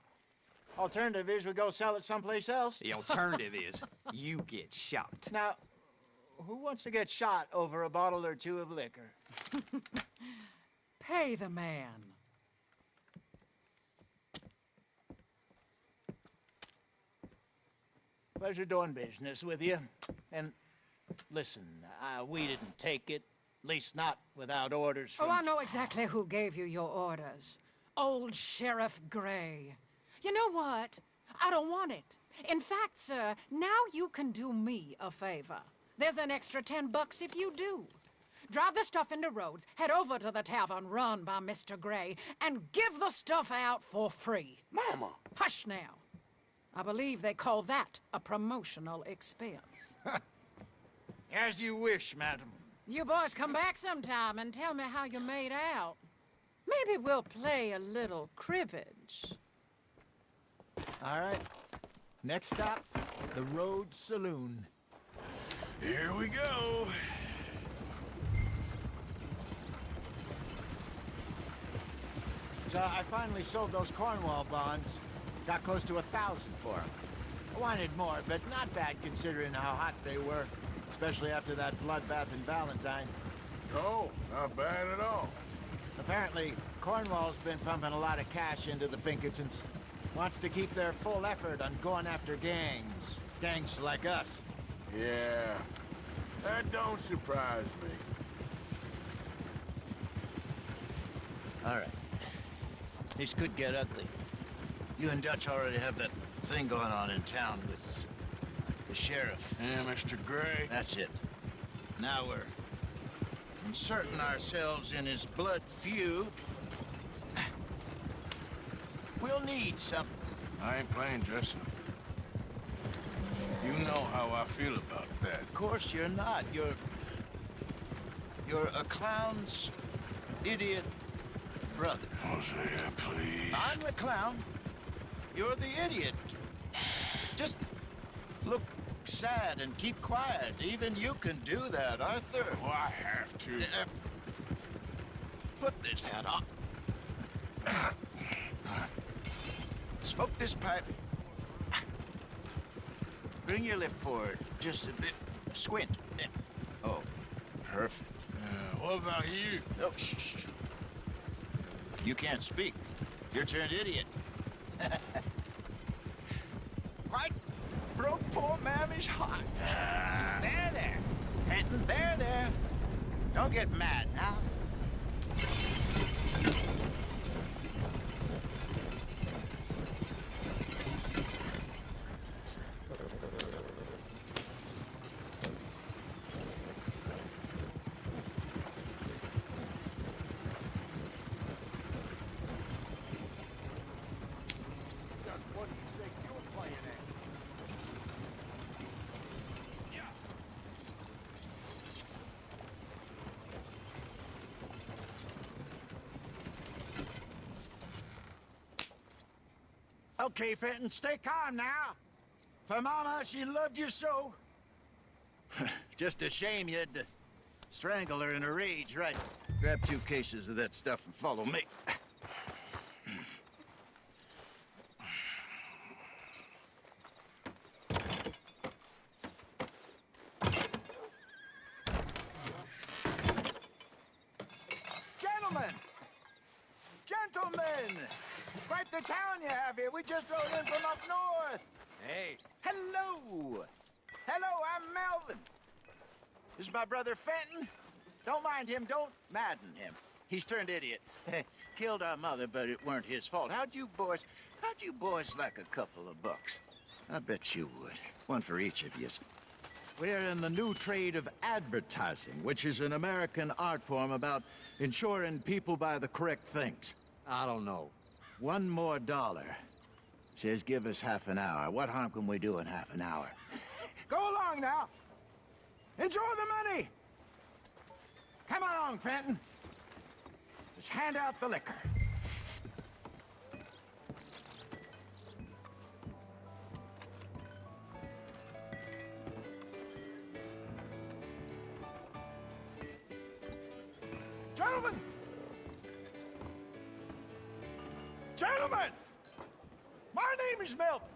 S12: Alternative is we go sell it someplace else.
S10: The alternative is you get shot.
S12: Now, who wants to get shot over a bottle or two of liquor?
S8: Pay the man.
S12: Pleasure doing business with you. And listen, we didn't take it. At least not without orders from...
S8: Oh, I know exactly who gave you your orders. Old Sheriff Gray. You know what? I don't want it. In fact, sir, now you can do me a favor. There's an extra $10 if you do. Drive the stuff into Rhodes, head over to the tavern run by Mr. Gray, and give the stuff out for free.
S15: Mama!
S8: Hush now. I believe they call that a promotional expense.
S12: As you wish, madam.
S8: You boys come back sometime and tell me how you made out. Maybe we'll play a little cribbage.
S12: All right. Next stop, the Rhodes Saloon.
S2: Here we go.
S12: So I finally sold those Cornwall bonds. Got close to 1,000 for them. I wanted more, but not bad considering how hot they were, especially after that bloodbath in Valentine.
S2: No, not bad at all.
S12: Apparently, Cornwall's been pumping a lot of cash into the Pinkertons. Wants to keep their full effort on going after gangs. Gangs like us.
S2: Yeah, that don't surprise me.
S12: All right. This could get ugly. You and Dutch already have that thing going on in town with the sheriff.
S2: Yeah, Mr. Gray.
S12: That's it. Now we're inserting ourselves in his blood feud. We'll need something.
S2: I ain't playing dress up. You know how I feel about that.
S12: Of course you're not. You're a clown's idiot brother.
S2: Hosea, please.
S12: I'm the clown. You're the idiot. Just look sad and keep quiet. Even you can do that, Arthur.
S2: Oh, I have to.
S12: Put this hat on. Smoke this pipe. Bring your lip forward just a bit. Squint. Oh, perfect.
S2: What about you?
S12: Oh, shh. You can't speak. You're turned idiot. Right? Broke poor Mammy's heart. There. Fenton, there. Don't get mad now. Okay, Fenton, stay calm now. For Mama, she loved you so. Just a shame you had to strangle her in a rage, right? Grab 2 cases of that stuff and follow me. gentlemen! Quite the town you have here. We just rode in from up north. Hey. Hello. Hello, I'm Melvin. This is my brother Fenton. Don't mind him. Don't madden him. He's turned idiot. Killed our mother, but it weren't his fault. How'd you boys like a couple of bucks? I bet you would. One for each of yous. We're in the new trade of advertising, which is an American art form about ensuring people buy the correct things.
S1: I don't know.
S12: $1 more. Says give us half an hour. What harm can we do in half an hour? Go along now. Enjoy the money. Come along, Fenton. Just hand out the liquor. Gentlemen! Gentlemen! My name is Melvin.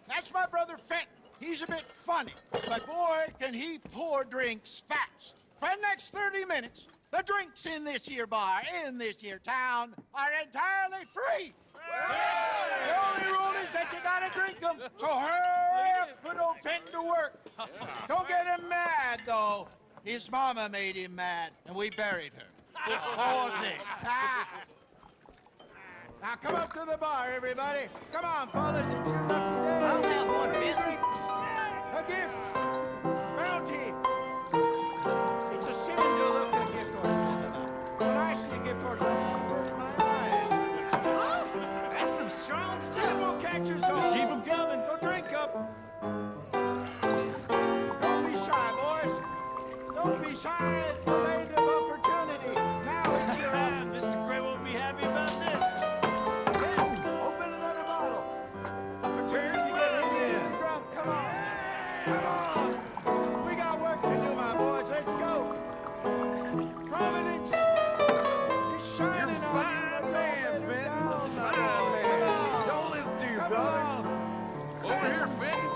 S12: That's my brother Fenton. He's a bit funny, but boy, can he pour drinks fast. For the next 30 minutes, the drinks in this here bar, in this here town, are entirely free. The only rule is that you gotta drink them. So hurry up, put old Fenton to work. Don't get him mad, though. His mama made him mad, and we buried her. Poor thing. Now come up to the bar, everybody. Come on, fellas, it's your lucky day.
S10: I'll have one, Fenton.
S12: A gift. Bounty. It's a sin to look a gift horse. When I see a gift horse, I work my eyes.
S10: Oh, that's some strong
S12: It
S10: stuff.
S12: won't catch us all.
S16: Just keep 'em coming.
S12: So drink up. Don't be shy, boys. Don't be shy. It's the land of opportunity. Now it's your
S16: Mr. Gray won't be happy about this.
S12: Open another bottle. Opportunity to get him drunk. Come on. Come on. We got work to do, my boys. Let's go. Providence is shining.
S15: You're a fine man, Fenton. A fine man. Don't listen to your brother.
S2: Over here, Fenton.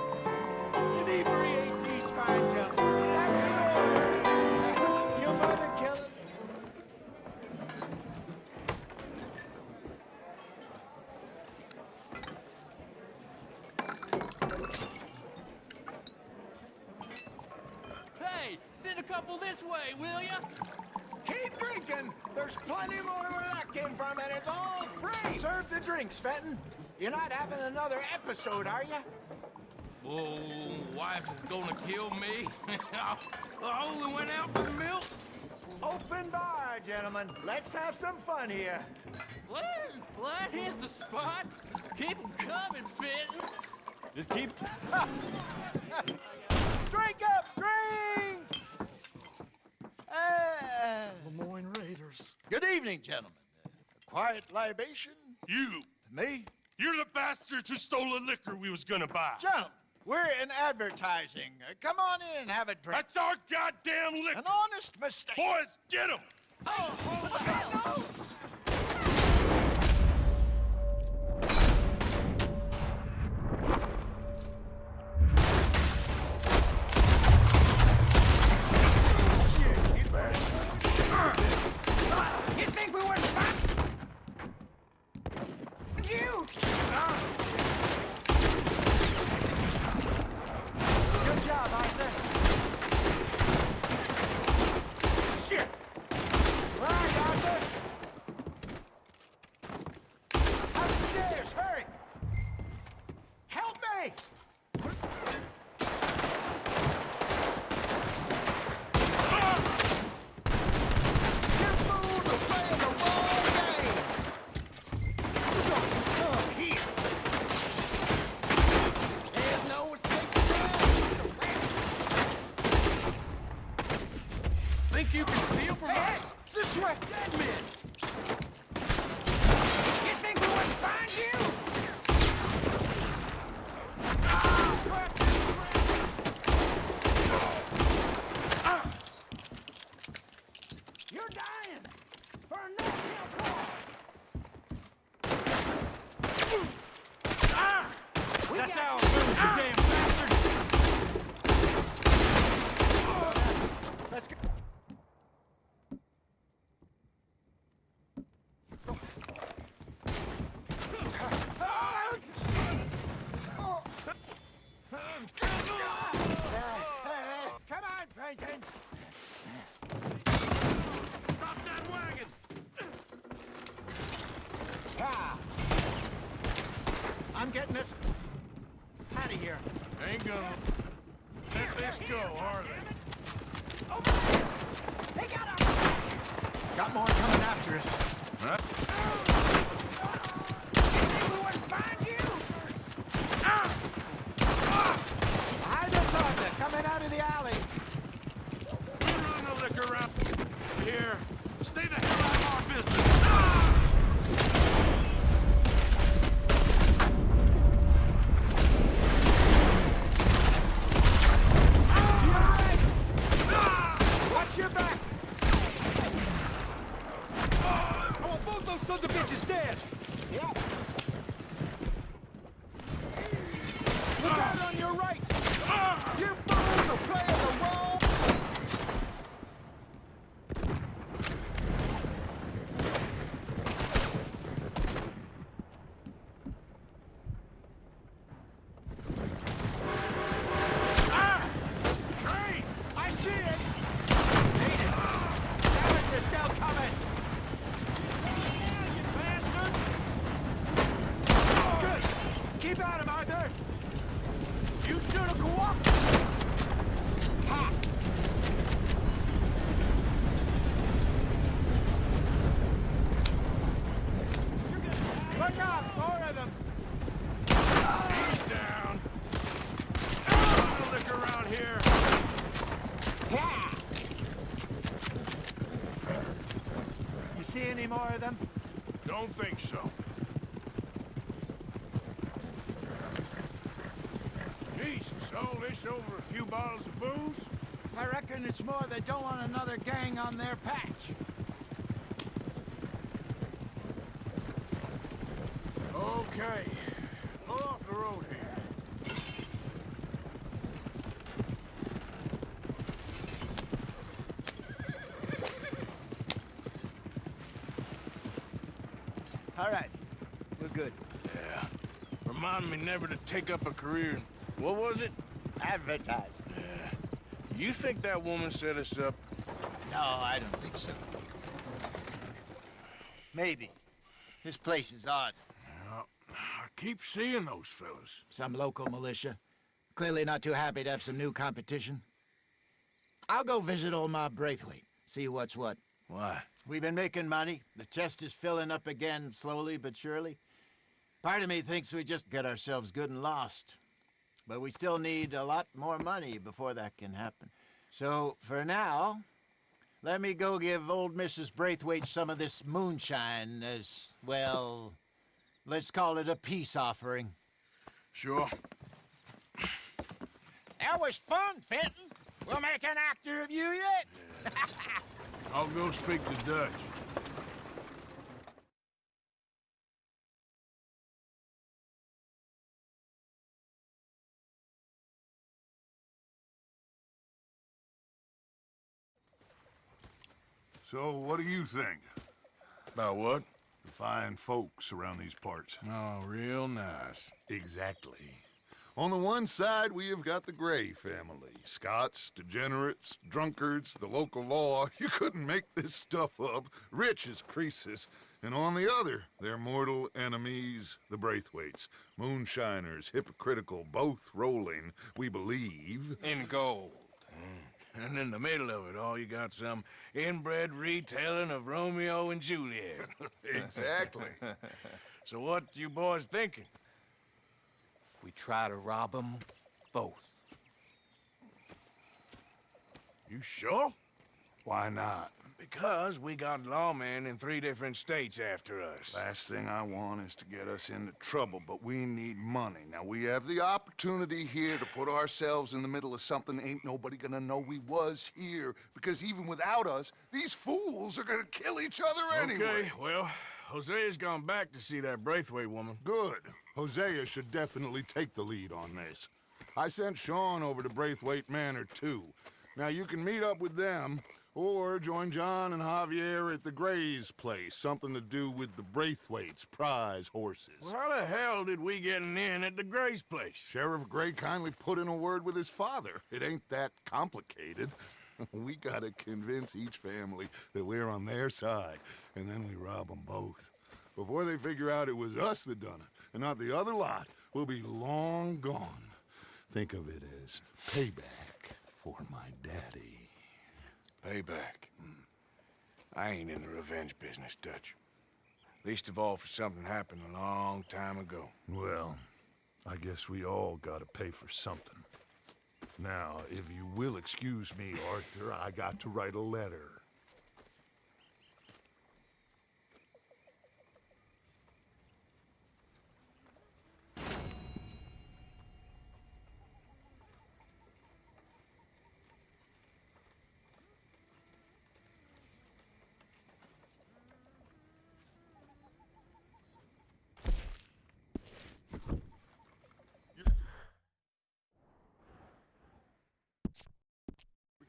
S12: Inebriate these fine gentlemen. That's an order. Your mother killed him.
S1: Hey, send a couple this way, will ya?
S12: Keep drinking. There's plenty more where that came from, and it's all free. Serve the drinks, Fenton. You're not having another episode, are you?
S2: Oh, wife is gonna kill me. I only went out for the milk.
S12: Open bar, gentlemen. Let's have some fun here.
S1: Well, that hit the spot. Keep 'em coming, Fenton.
S16: Just keep...
S12: Drink up, drink!
S15: Lemoyne Raiders.
S12: Good evening, gentlemen. A quiet libation?
S9: You!
S12: Me?
S9: You're the bastards who stole the liquor we was gonna buy.
S12: Gentlemen, we're in advertising. Come on in and have a drink.
S9: That's our goddamn liquor!
S12: An honest mistake.
S9: Boys, get him!
S13: You think we wouldn't find you?
S12: Good job, Arthur. Shit! Right, Arthur. Upstairs, hurry! Help me! You fools are playing the wrong game! Just come here! There's no escape
S2: Think you can steal from us?
S12: this way! Dead men!
S13: You think we wouldn't find you?
S12: You're dying! For a no-kill call!
S16: That's our food, you damn bastard!
S12: Let's go. getting us out of here.
S2: Ain't gonna let this go, are they?
S13: They got our...
S12: Got more coming after us.
S2: Huh?
S13: We wouldn't find you!
S12: Behind us, Arthur, coming out of the alley.
S9: We run the liquor around here. Stay the hell out of our business.
S12: Watch your back!
S15: I want both those sons of bitches dead!
S12: Yep. Look out on your right!
S15: You fools are playing the role!
S9: Train!
S12: I see it! Need it! Damn it, they're still coming!
S9: You bastard!
S12: Good! Keep at him, Arthur! You should have cooperated! Ha! Look out! More of them!
S9: He's down. Run the liquor around here.
S12: Yeah! You see any more of them?
S2: Don't think so. Jesus, all this over a few bottles of booze?
S12: I reckon it's more they don't want another gang on their patch.
S2: Okay. Pull off the road here.
S12: All right. We're good.
S2: Yeah. Remind me never to take up a career in... What was it?
S12: Advertise.
S2: Yeah. You think that woman set us up?
S12: No, I don't think so. Maybe. This place is odd.
S2: Well, I keep seeing those fellas.
S12: Some local militia. Clearly not too happy to have some new competition. I'll go visit old Ma Braithwaite, see what's what.
S2: Why?
S12: We've been making money. The chest is filling up again, slowly but surely. Part of me thinks we just get ourselves good and lost. But we still need a lot more money before that can happen. So, for now, let me go give old Mrs. Braithwaite some of this moonshine as, well, let's call it a peace offering.
S2: Sure.
S12: That was fun, Fenton. We'll make an actor of you yet.
S2: I'll go speak to Dutch.
S9: So, what do you think?
S2: About what?
S9: The fine folks around these parts.
S2: Oh, real nice.
S9: Exactly. On the one side, we have got the Gray family. Scots, degenerates, drunkards, the local law. You couldn't make this stuff up. Rich as Croesus. And on the other, their mortal enemies, the Braithwaites. Moonshiners, hypocritical, both rolling, we believe.
S2: In gold. And in the middle of it all, you got some inbred retelling of Romeo and Juliet.
S9: Exactly.
S2: So what you boys thinking?
S1: We try to rob them both.
S2: You sure?
S9: Why not?
S2: Because we got lawmen in 3 different states after us.
S9: Last thing I want is to get us into trouble, but we need money. Now, we have the opportunity here to put ourselves in the middle of something ain't nobody gonna know we was here, because even without us, these fools are gonna kill each other anyway.
S2: Okay, well, Hosea's gone back to see that Braithwaite woman.
S9: Good. Hosea should definitely take the lead on this. I sent Sean over to Braithwaite Manor, too. Now, you can meet up with them, or join John and Javier at the Gray's place. Something to do with the Braithwaite's prize horses.
S2: Well, how the hell did we get an in at the Gray's place?
S9: Sheriff Gray kindly put in a word with his father. It ain't that complicated. We gotta convince each family that we're on their side, and then we rob them both. before they figure out it was us that done it, and not the other lot, we'll be long gone. Think of it as payback for my daddy.
S2: Payback? I ain't in the revenge business, Dutch. Least of all for something happened a long time ago.
S9: Well, I guess we all gotta pay for something. Now, if you will excuse me, Arthur, I got to write a letter.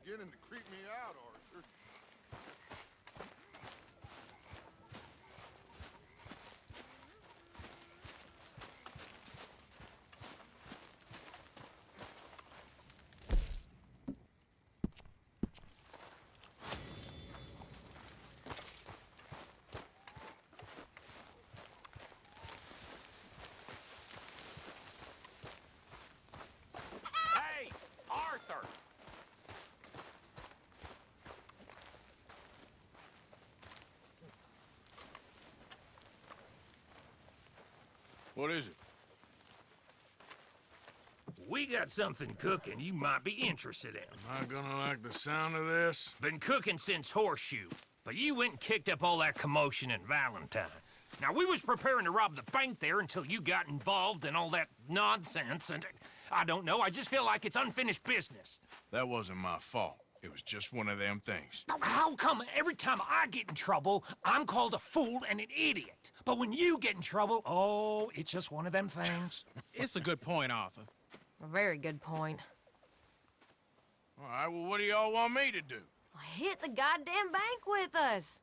S9: Beginning to creep me out, Arthur.
S1: Hey, Arthur!
S2: What is it?
S17: We got something cooking you might be interested in.
S2: Am I gonna like the sound of this?
S17: Been cooking since Horseshoe, but you went and kicked up all that commotion in Valentine. Now, we was preparing to rob the bank there until you got involved in all that nonsense, and I don't know, I just feel like it's unfinished business.
S2: That wasn't my fault. It was just one of them things.
S17: How come every time I get in trouble, I'm called a fool and an idiot? But when you get in trouble, oh, it's just one of them things.
S16: It's a good point, Arthur.
S13: A very good point.
S2: All right, well, what do y'all want me to do?
S13: Hit the goddamn bank with us.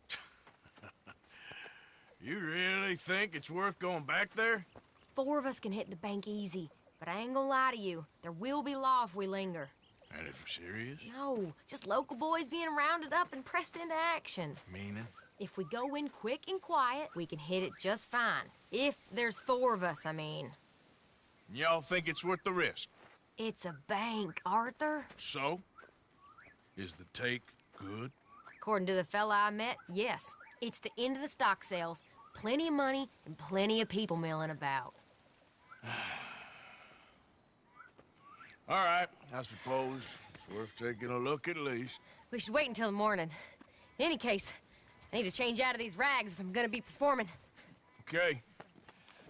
S2: You really think it's worth going back there?
S13: 4 of us can hit the bank easy, but I ain't gonna lie to you. There will be law if we linger.
S2: And if we're serious?
S13: No, just local boys being rounded up and pressed into action.
S2: Meaning?
S13: If we go in quick and quiet, we can hit it just fine. If there's 4 of us, I mean.
S2: Y'all think it's worth the risk?
S13: It's a bank, Arthur.
S2: So? Is the take good?
S13: According to the fella I met, yes. It's the end of the stock sales. Plenty of money and plenty of people milling about.
S2: All right, I suppose it's worth taking a look at least.
S13: We should wait until the morning. In any case, I need to change out of these rags if I'm gonna be performing.
S2: Okay.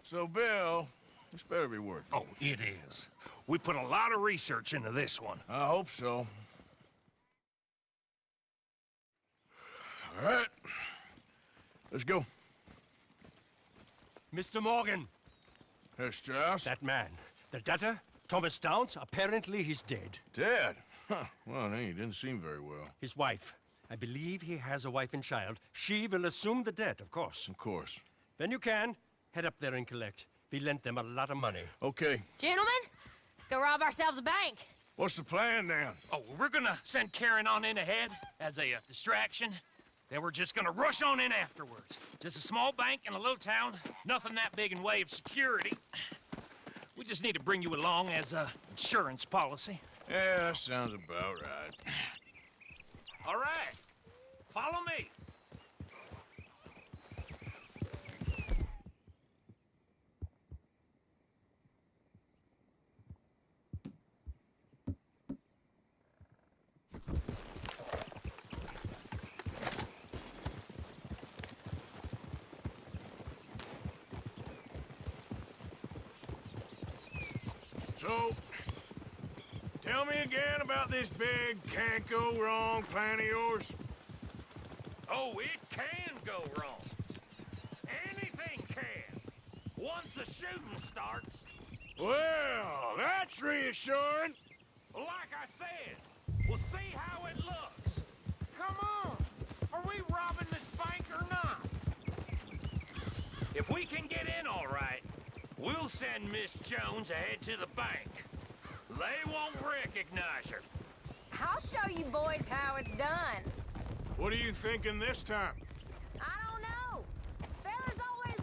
S2: So, Bill, this better be worth it.
S17: Oh, it is. We put a lot of research into this one.
S2: I hope so. All right. Let's go.
S18: Mr. Morgan.
S2: Herr Strauss?
S18: That man. The debtor, Thomas Downs, apparently he's dead.
S2: Dead? Huh. Well, he didn't seem very well.
S18: His wife. I believe he has a wife and child. She will assume the debt, of course.
S2: Of course.
S18: When you can, head up there and collect. We lent them a lot of money.
S2: Okay.
S13: Gentlemen, let's go rob ourselves a bank.
S2: What's the plan, then?
S17: Oh, we're gonna send Karen on in ahead as a distraction. Then we're just gonna rush on in afterwards. Just a small bank in a little town. Nothing that big in way of security. We just need to bring you along as a insurance policy.
S2: Yeah, that sounds about right.
S17: All right. Follow me.
S2: So, tell me again about this big can't-go-wrong plan of yours.
S17: Oh, it can go wrong. Anything can. Once the shooting starts.
S2: Well, that's reassuring.
S17: Like I said, we'll see how it looks. Come on. Are we robbing this bank or not? If we can get in all right, we'll send Miss Jones ahead to the bank. They won't recognize her.
S13: I'll show you boys how it's done.
S2: What are you thinking this time?
S13: I don't know. Fellas always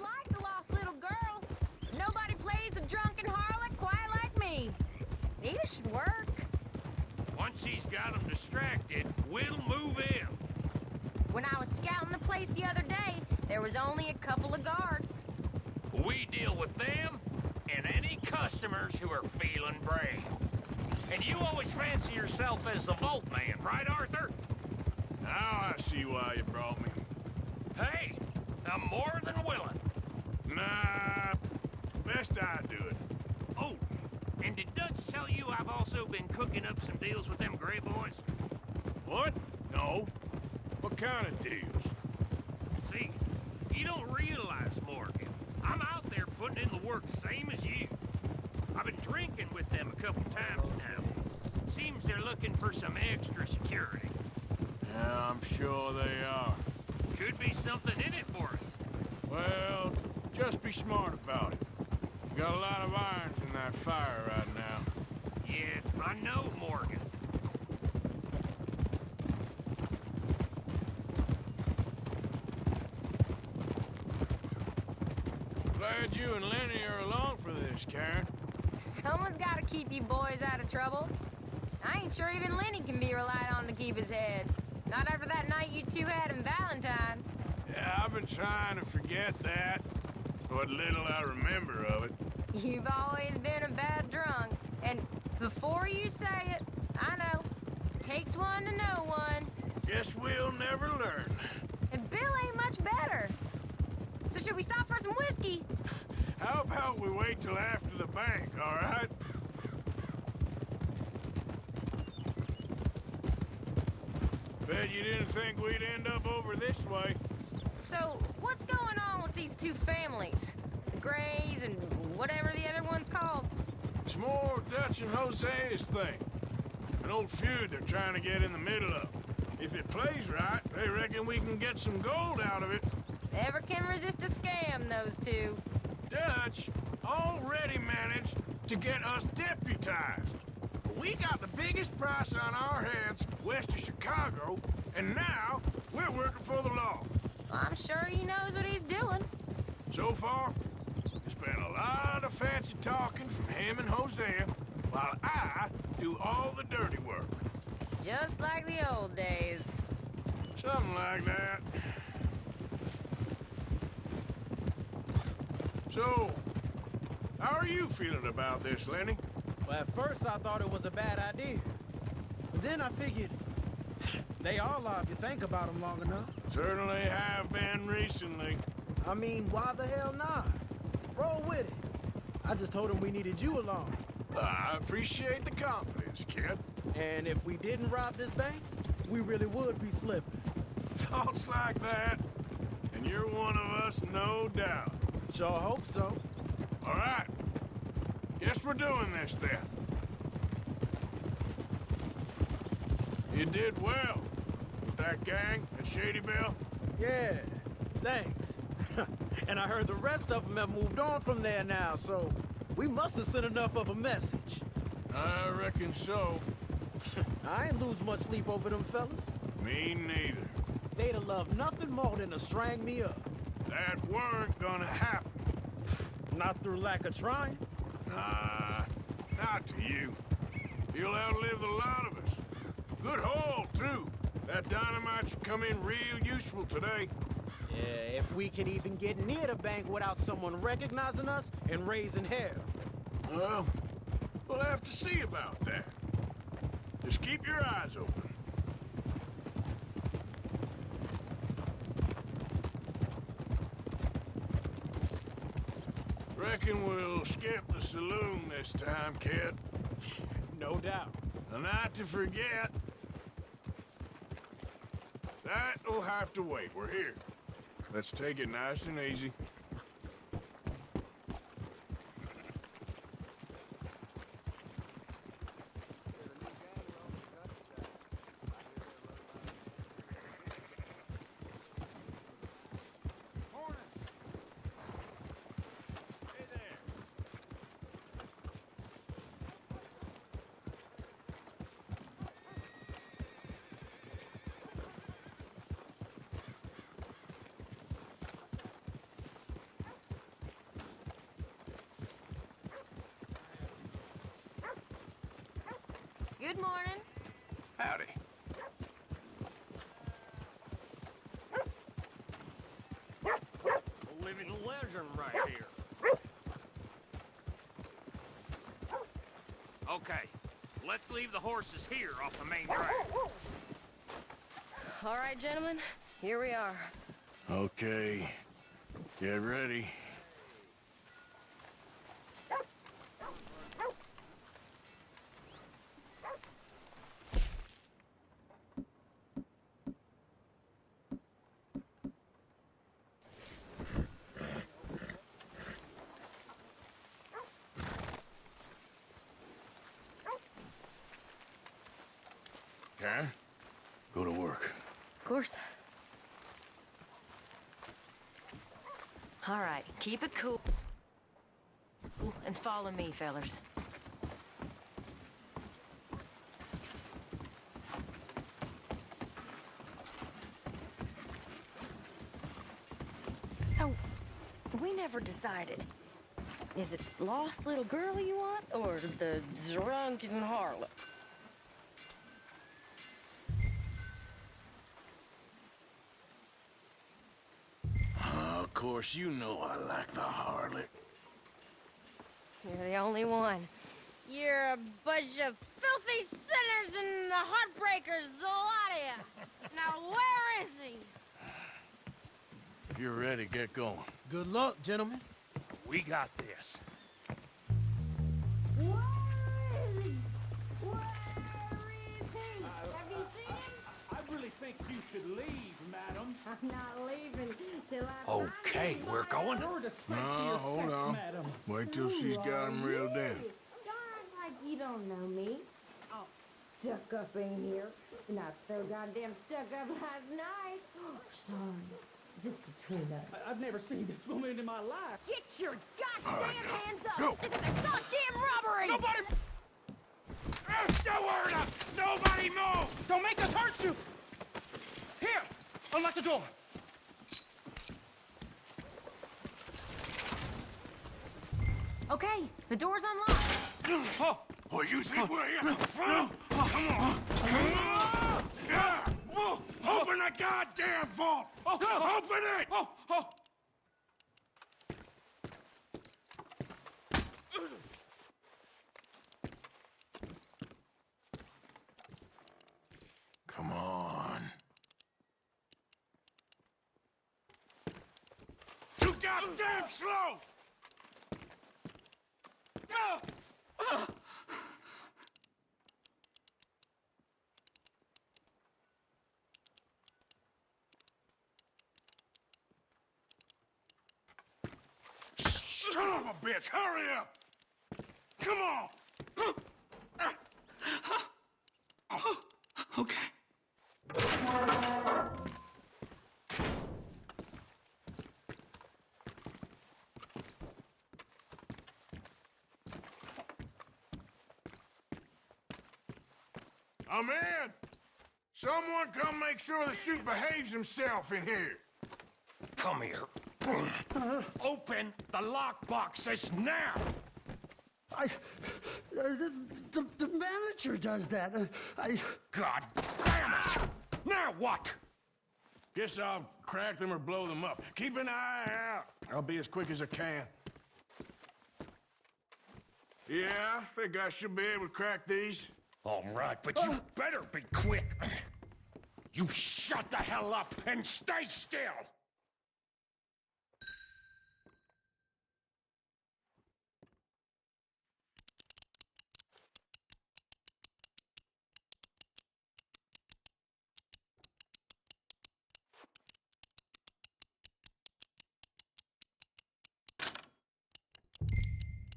S17: distracted, we'll move in.
S13: When I was scouting the place the other day, there was only a couple of guards.
S17: We deal with them and any customers who are feeling brave. And you always fancy yourself as the Vault Man, right, Arthur?
S2: Now I see why you brought me.
S17: Hey, I'm more than willing.
S2: Nah, best I do it.
S17: Oh, and did Dutch tell you I've also been cooking up some deals with them Gray Boys?
S2: What? No. What kind of deals?
S17: See, you don't realize, Morgan. I'm out there putting in the work same as you. I've been drinking with them a couple times now. Seems they're looking for some extra security.
S2: Yeah, I'm sure they are.
S17: Could be something in it for us.
S2: Well, just be smart about it. We got a lot of irons in that fire right now.
S17: Yes, I know, Morgan.
S2: Glad you and Lenny are along for this, Karen.
S13: Someone's got to keep you boys out of trouble. I ain't sure even Lenny can be relied on to keep his head. Not after that night you two had in Valentine.
S2: Yeah, I've been trying to forget that. What little I remember of it.
S13: You've always been a bad drunk. And before you say it, I know. Takes one to know one.
S2: Guess we'll never learn.
S13: And Bill ain't much better. So should we stop for some whiskey?
S2: How about we wait till after the bank, all right? Bet you didn't think we'd end up over this way.
S13: So, what's going on with these two families? The Grays and whatever the other one's called?
S2: It's more Dutch and Jose's thing. An old feud they're trying to get in the middle of. If it plays right, they reckon we can get some gold out of it.
S13: Never can resist a scam, those two.
S2: Dutch already managed to get us deputized. We got the biggest price on our hands west of Chicago, and now we're working for the law.
S13: I'm sure he knows what he's doing.
S2: So far, it's been a lot of fancy talking from him and Hosea, while I do all the dirty work.
S13: Just like the old days.
S2: Something like that. So, how are you feeling about this, Lenny?
S14: Well, at first I thought it was a bad idea. But then I figured they all are if you think about them long enough.
S2: Certainly have been recently.
S14: I mean, why the hell not? Roll with it. I just told him we needed you along.
S2: I appreciate the confidence, kid.
S14: And if we didn't rob this bank, we really would be slipping.
S2: Thoughts like that, and you're one of us, no doubt.
S14: Sure hope so.
S2: All right. Guess we're doing this then. You did well with that gang at Shady Belle.
S14: Yeah, thanks. And I heard the rest of them have moved on from there now, so we must have sent enough of a message.
S2: I reckon so.
S14: I ain't lose much sleep over them fellas.
S2: Me neither.
S14: They'd have loved nothing more than to strang me up.
S2: That weren't gonna happen.
S14: Not through lack of trying.
S2: Nah, not to you. You'll outlive the lot of us. Good haul, too. That dynamite should come in real useful today.
S14: Yeah, if we can even get near the bank without someone recognizing us and raising hell.
S2: Well, we'll have to see about that. Just keep your eyes open. Reckon we'll skip the saloon this time, kid.
S14: No doubt.
S2: And not to forget, that'll have to wait. We're here. Let's take it nice and easy.
S13: Good morning.
S2: Howdy.
S17: Okay, let's leave the horses here off the main drag.
S13: All right, gentlemen, here we are.
S2: Okay, get ready. Karen, go to work.
S13: Of course. All right, keep it cool. And follow me, fellers. So, we never decided. Is it lost little girl you want, or the drunken harlot?
S2: Of course, you know I like the harlot.
S13: You're the only one.
S11: You're a bunch of filthy sinners and the heartbreakers, the lot of you. Now, where is he?
S2: If you're ready, get going.
S14: Good luck, gentlemen.
S17: We got this.
S11: Where is he? Where is he? Have you seen him?
S17: I really think you should leave, madam.
S11: I'm not leaving till I
S17: Okay, we're going.
S2: No, hold on. Wait till she's got him reeled in.
S11: Don't act like you don't know me. Oh, stuck up in here. Not so goddamn stuck up last night. Oh, sorry. Just between us.
S16: I've never seen this woman in my life.
S11: Get your goddamn hands up!
S2: Go.
S11: This is a goddamn robbery!
S17: Nobody... No word up! Nobody move!
S16: Don't make us hurt you! Here! Unlock the door!
S13: Okay, the door's unlocked.
S2: Oh, you think we're here for fun? Come on! Come on! Yeah! Open the goddamn vault! Open it! Come on. Too goddamn slow! Son of a bitch, hurry up! Come on!
S17: Okay.
S2: I'm in! Someone come make sure the chute behaves himself in here.
S17: Come here. Open the lockboxes now!
S15: The manager does that.
S17: God damn it! Now what?
S2: Guess I'll crack them or blow them up. Keep an eye out. I'll be as quick as I can. Yeah, I think I should be able to crack these.
S17: All right, but you better be quick. You shut the hell up and stay still!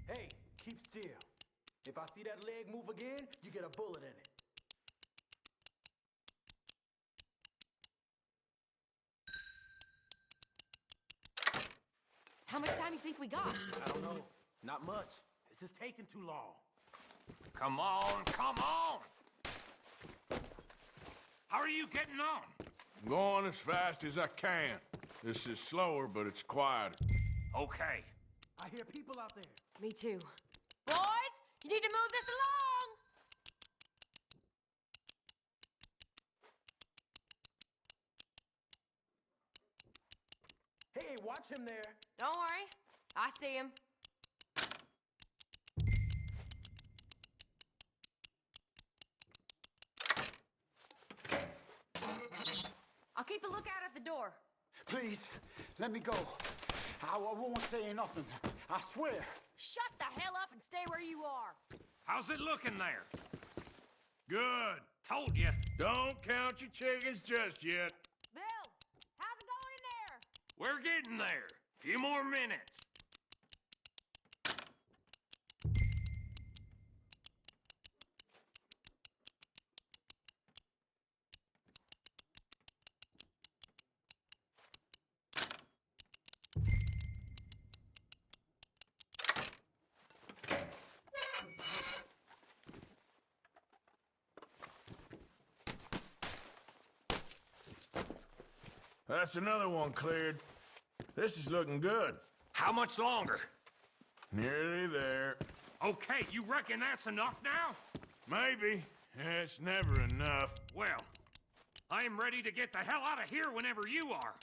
S14: Hey, keep still. If I see that leg move again, you get a bullet in it.
S13: How much time you think we got?
S14: I don't know. Not much. This is taking too long.
S17: Come on, come on! How are you getting on?
S2: I'm going as fast as I can. This is slower, but it's quieter.
S17: Okay.
S14: I hear people out there.
S13: Me too.
S11: Boys, you need to move this along!
S14: Hey, watch him there.
S13: Don't worry. I see him. the door.
S19: Please, let me go. I won't say nothing. I swear.
S13: Shut the hell up and stay where you are.
S17: How's it looking there?
S2: Good.
S17: Told you.
S2: Don't count your chickens just yet.
S13: Bill, how's it going in there?
S17: We're getting there. Few more minutes.
S2: That's another one cleared. This is looking good.
S17: How much longer?
S2: Nearly there.
S17: Okay, you reckon that's enough now?
S2: Maybe. It's never enough.
S17: Well, I am ready to get the hell out of here whenever you are.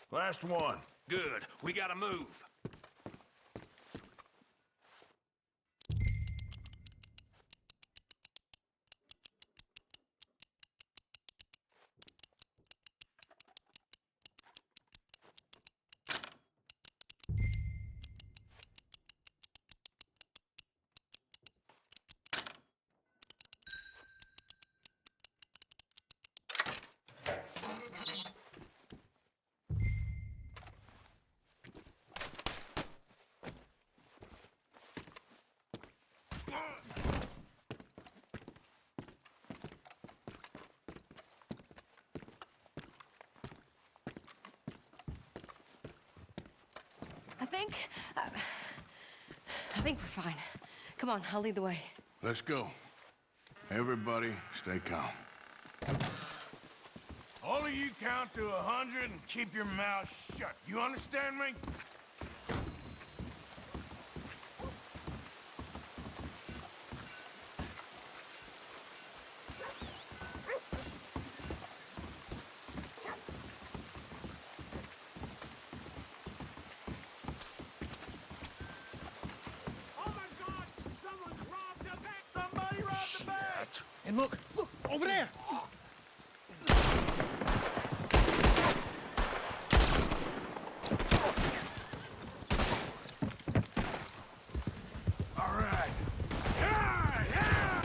S2: Last one.
S17: Good. We gotta move.
S13: I think we're fine. Come on, I'll lead the way.
S2: Let's go. Everybody, stay calm. All of you count to 100 and keep your mouth shut. You understand me?
S14: And look, over there!
S2: All right. Yeah, yeah!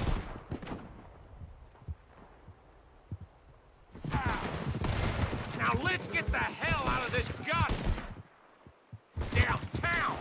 S17: Now let's get the hell out of this goddamn town!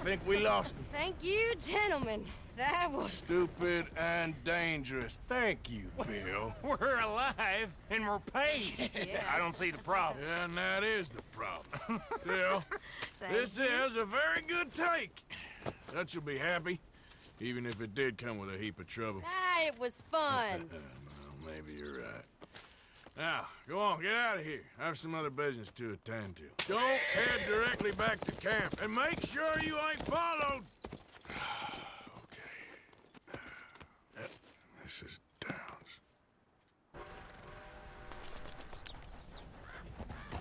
S2: think we lost him.
S11: Thank you, gentlemen. That was...
S2: Stupid and dangerous. Thank you, Bill.
S17: We're alive and we're paid. I don't see the problem.
S2: Yeah, and that is the problem. Bill, this is a very good take. Dutch will be happy, even if it did come with a heap of trouble.
S11: Ah, it was fun.
S2: Well, maybe you're right. Now, go on, get out of here. I have some other business to attend to. Don't head directly back to camp, and make sure you ain't followed. Okay. This is Downs.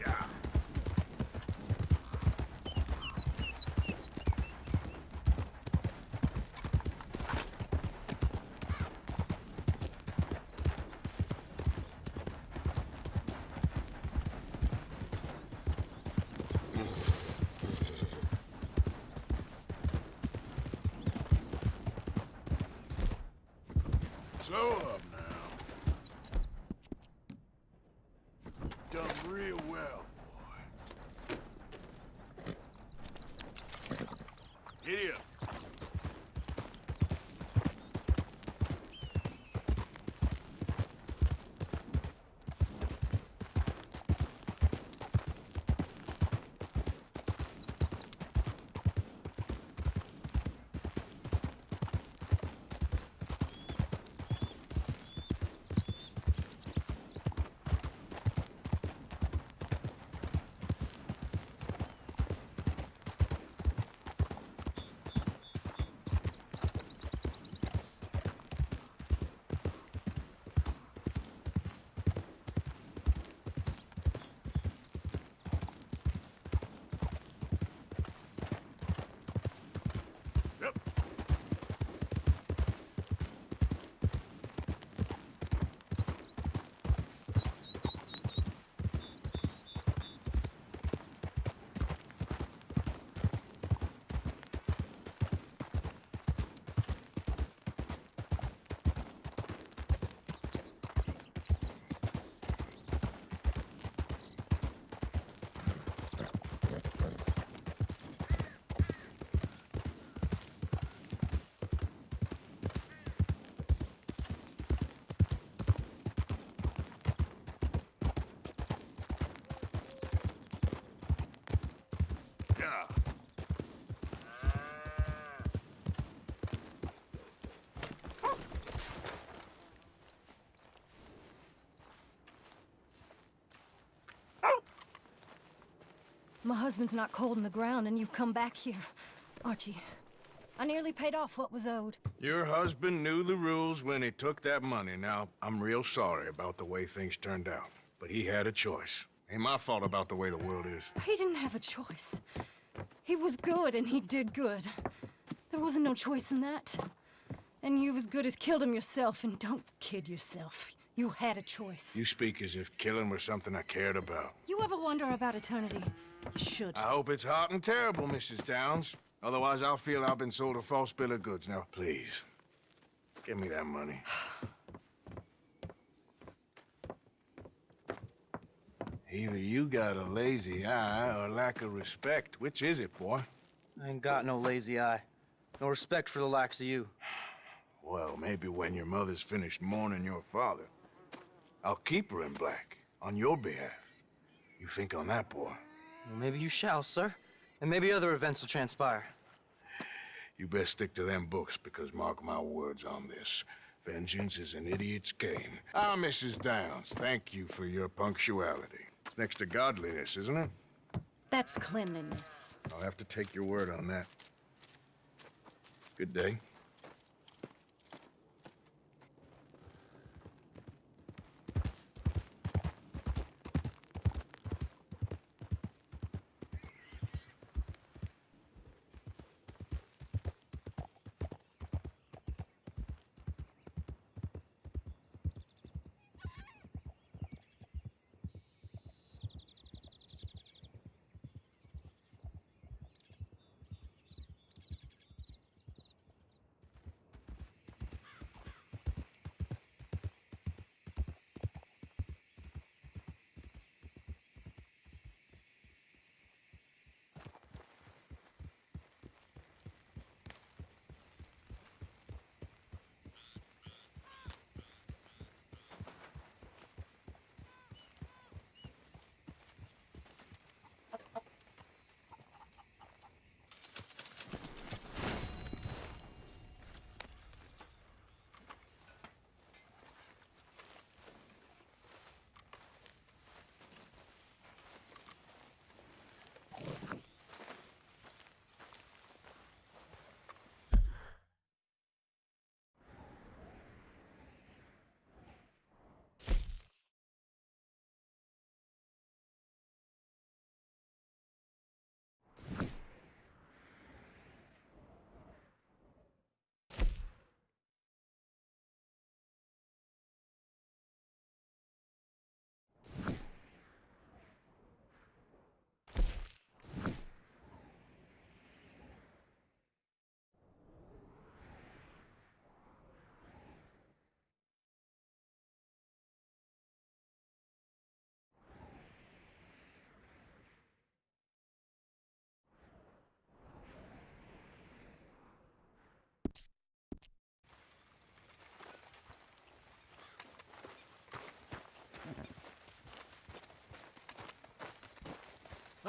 S2: Yeah. Slow up now. Done real well, boy. Giddy up.
S13: My husband's not cold in the ground, and you've come back here. Archie, I nearly paid off what was owed.
S2: Your husband knew the rules when he took that money. Now, I'm real sorry about the way things turned out. But he had a choice. Ain't my fault about the way the world is.
S13: He didn't have a choice. He was good, and he did good. There wasn't no choice in that. And you as good as killed him yourself, and don't kid yourself. You had a choice.
S2: You speak as if killing was something I cared about.
S13: You ever wonder about eternity? You should.
S2: I hope it's hot and terrible, Mrs. Downs. Otherwise, I'll feel I've been sold a false bill of goods. Now, please, give me that money. Either you got a lazy eye or lack of respect. Which is it, boy?
S20: I ain't got no lazy eye. No respect for the likes of you.
S2: Well, maybe when your mother's finished mourning your father, I'll keep her in black, on your behalf. You think on that, boy?
S20: Well, maybe you shall, sir. And maybe other events will transpire.
S2: You best stick to them books, because mark my words on this. Vengeance is an idiot's game. Ah, Mrs. Downs, thank you for your punctuality. It's next to godliness, isn't it?
S13: That's cleanliness.
S2: I'll have to take your word on that. Good day.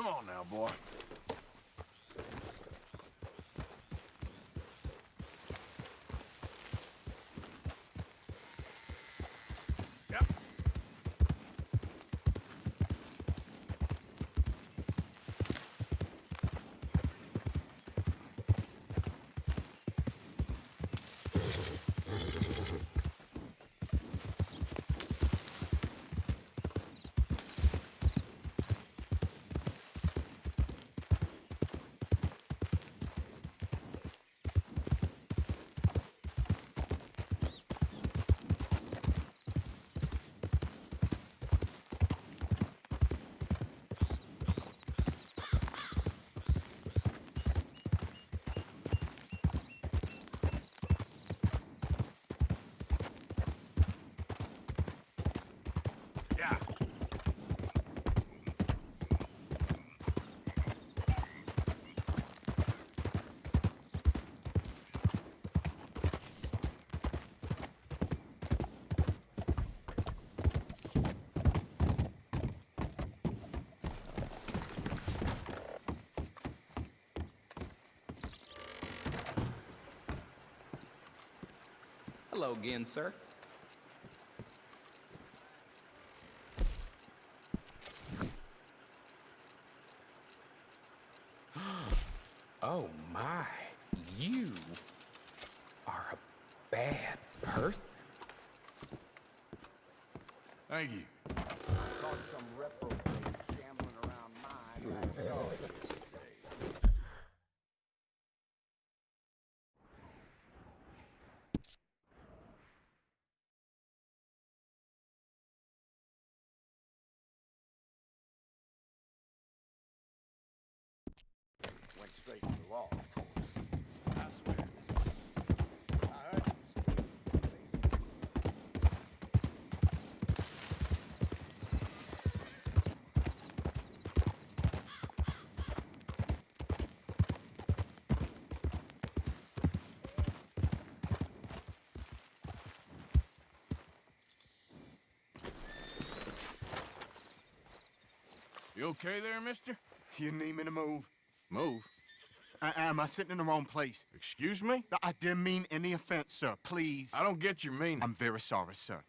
S2: Come on now, boy. Yep. Yeah.
S21: Hello again, sir. Oh my, you are a bad person.
S2: Thank you.
S19: Caught some reprobate gambling around my backyard yesterday. Went straight to the law, of course. I swear. I heard
S2: You okay there, mister?
S19: You need me to move?
S2: Move?
S19: Am I sitting in the wrong place?
S2: Excuse me?
S19: I didn't mean any offense, sir. Please.
S2: I don't get your meaning.
S19: I'm very sorry, sir.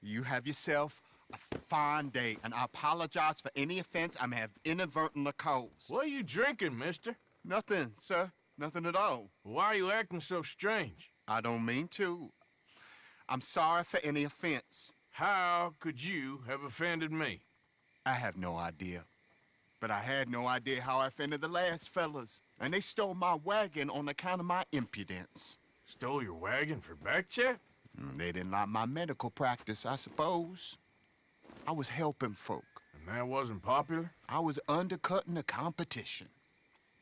S19: You have yourself a fine day, and I apologize for any offense I may have inadvertently caused.
S2: What are you drinking, mister?
S19: Nothing, sir. Nothing at all.
S2: Why are you acting so strange?
S19: I don't mean to. I'm sorry for any offense.
S2: How could you have offended me?
S19: I have no idea. But I had no idea how I offended the last fellas. And they stole my wagon on account of my impudence.
S2: Stole your wagon for back check?
S19: They didn't like my medical practice, I suppose. I was helping folk.
S2: And that wasn't popular?
S19: I was undercutting the competition.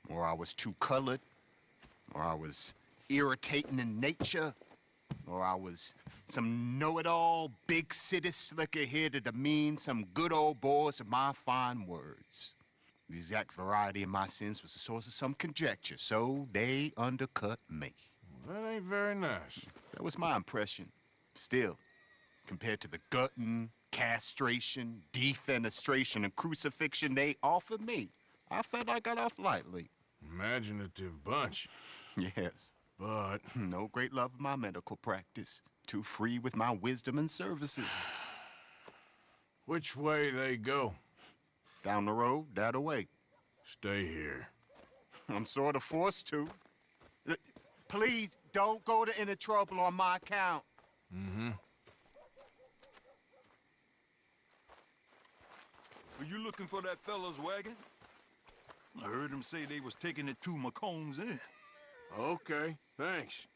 S19: Or I was too colored. Or I was irritating in nature. Or I was some know-it-all, big city slicker-head to demean some good old boys of my fine words. The exact variety of my sins was the source of some conjecture, so they undercut me.
S2: Well, that ain't very nice.
S19: That was my impression. Still, compared to the gutting, castration, defenestration, and crucifixion they offered me, I felt I got off lightly.
S2: Imaginative bunch.
S19: Yes.
S2: But
S19: no great love of my medical practice. Too free with my wisdom and services.
S2: Which way they go?
S19: Down the road, that away.
S2: Stay here.
S19: I'm sort of forced to. Please, don't go to any trouble on my account.
S2: Mm-hmm.
S22: Are you looking for that fella's wagon? I heard him say they was taking it to McComb's Inn.
S2: Okay, thanks.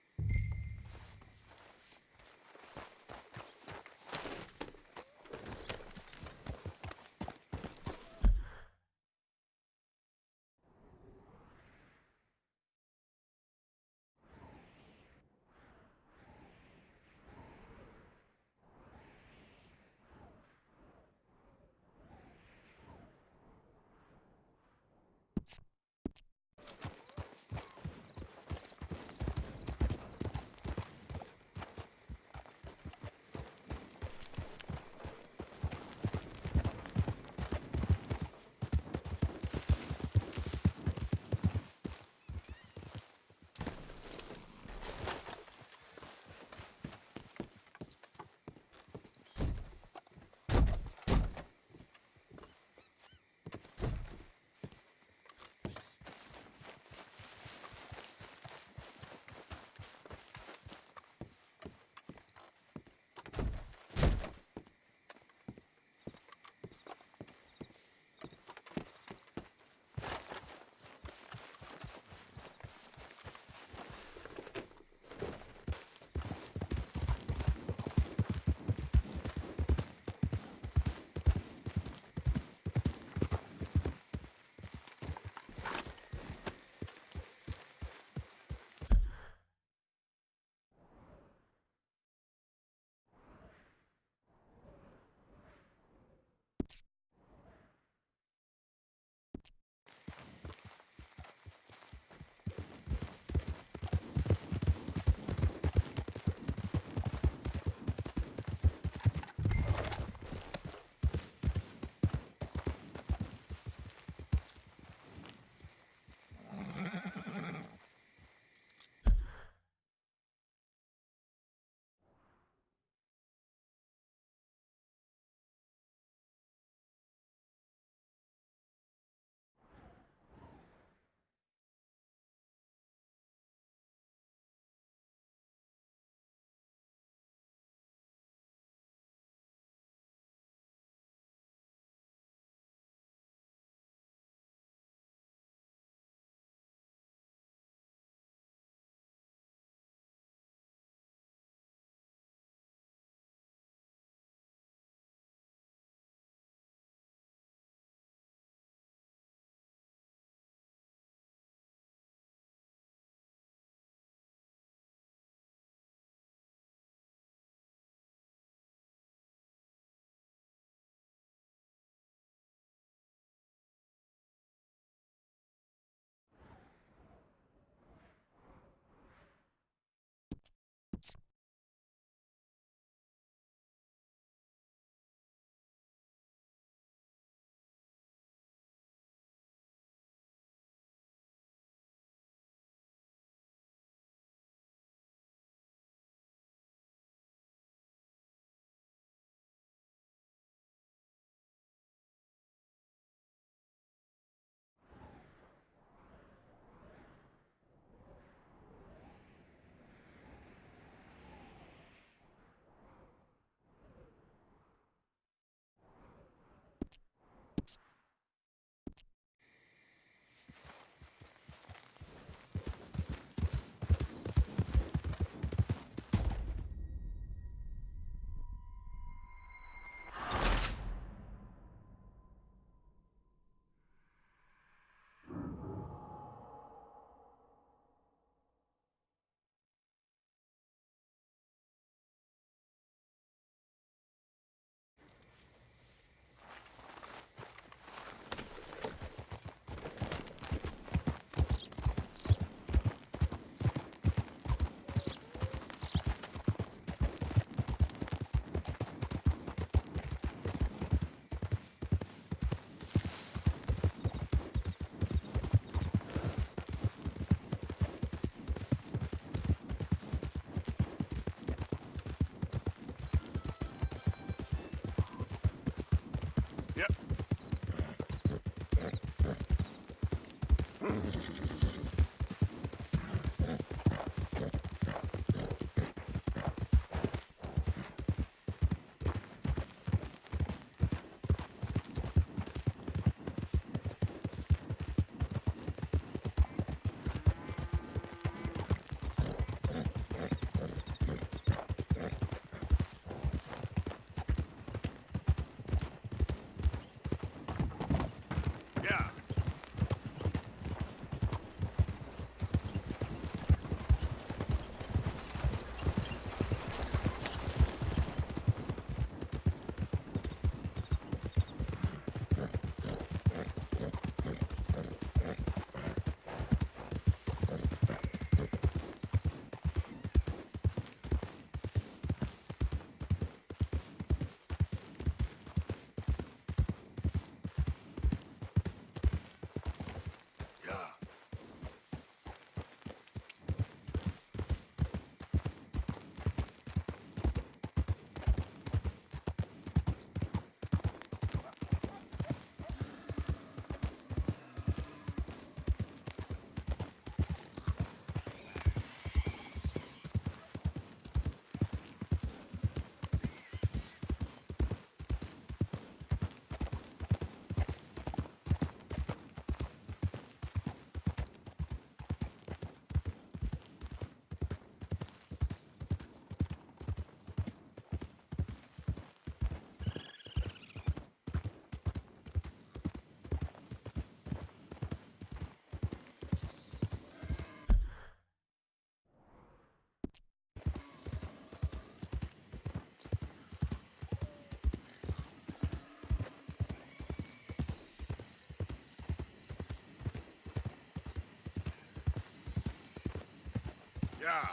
S2: Yeah.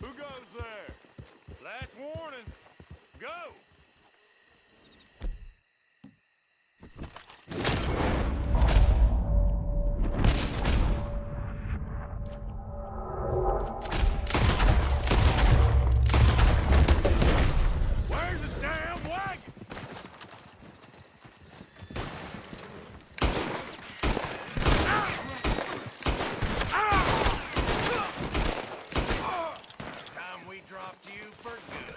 S17: Who goes there? Last warning. Go!
S2: Where's the damn wagon?
S17: Time we dropped you for good.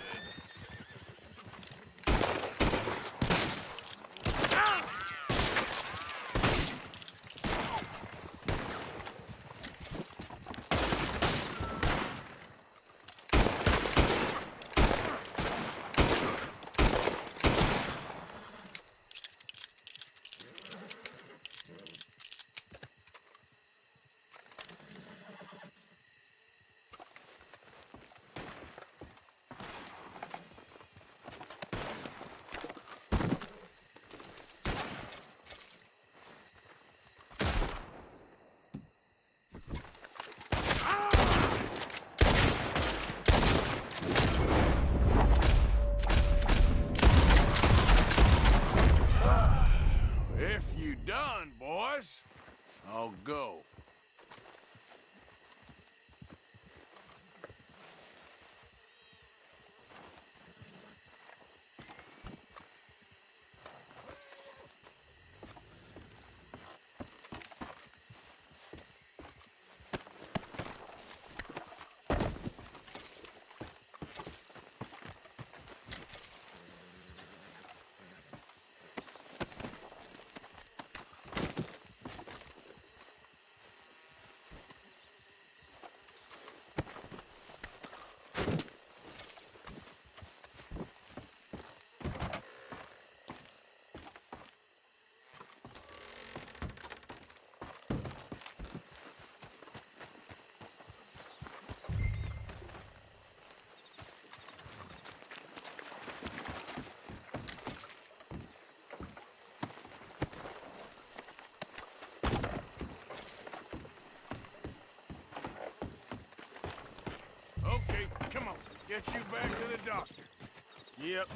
S2: If you done, boys, I'll go. Okay, come on. Get you back to the doctor. Yep.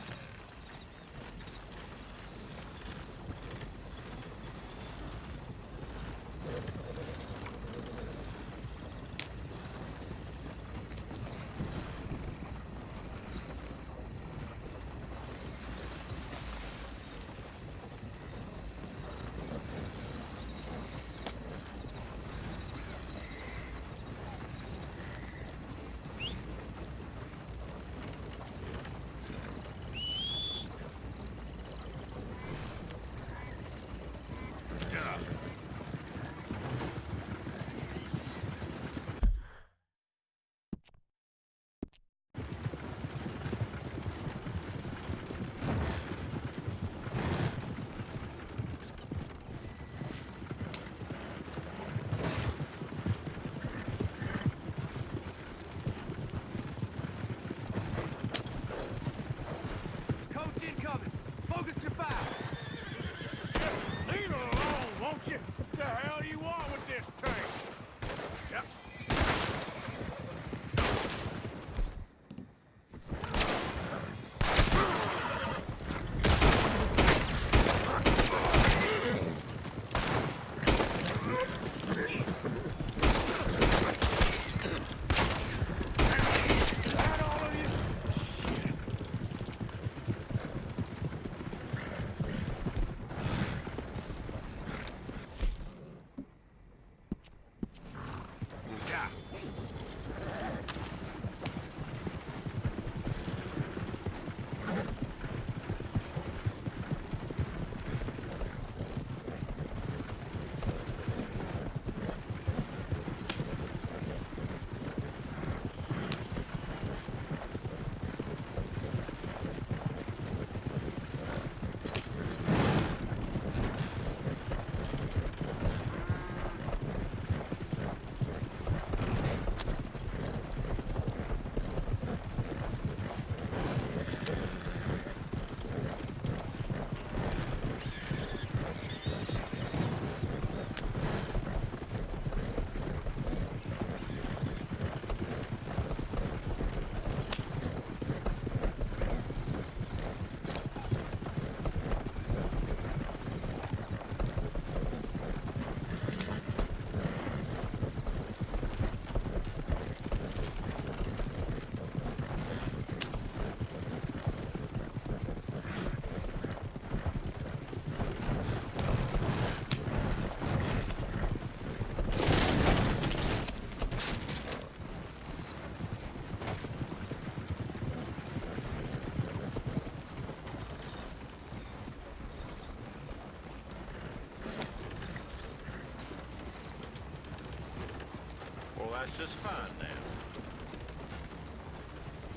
S15: It's just fine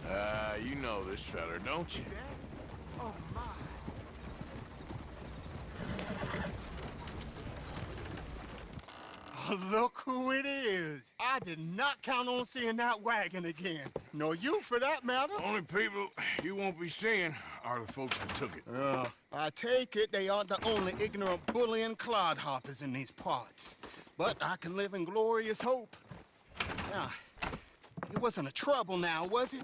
S15: now.
S2: You know this feller, don't you?
S19: Oh, my. Oh, look who it is. I did not count on seeing that wagon again. Nor you, for that matter.
S2: Only people you won't be seeing are the folks that took it.
S19: I take it they aren't the only ignorant bullying clodhoppers in these parts. But I can live in glorious hope. Now, it wasn't a trouble now, was it?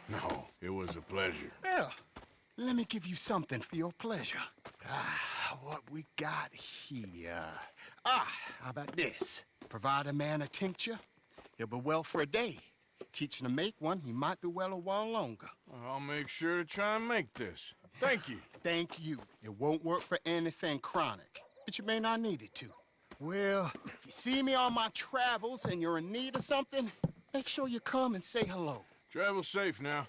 S2: No, it was a pleasure.
S19: Yeah. Let me give you something for your pleasure. What we got here. How about this? Provide a man a tincture, he'll be well for a day. Teach him to make one, he might be well a while longer.
S2: I'll make sure to try and make this. Thank you.
S19: Thank you. It won't work for anything chronic, but you may not need it to. Well, if you see me on my travels and you're in need of something, make sure you come and say hello.
S2: Travel safe now.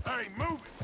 S2: Hey, move it!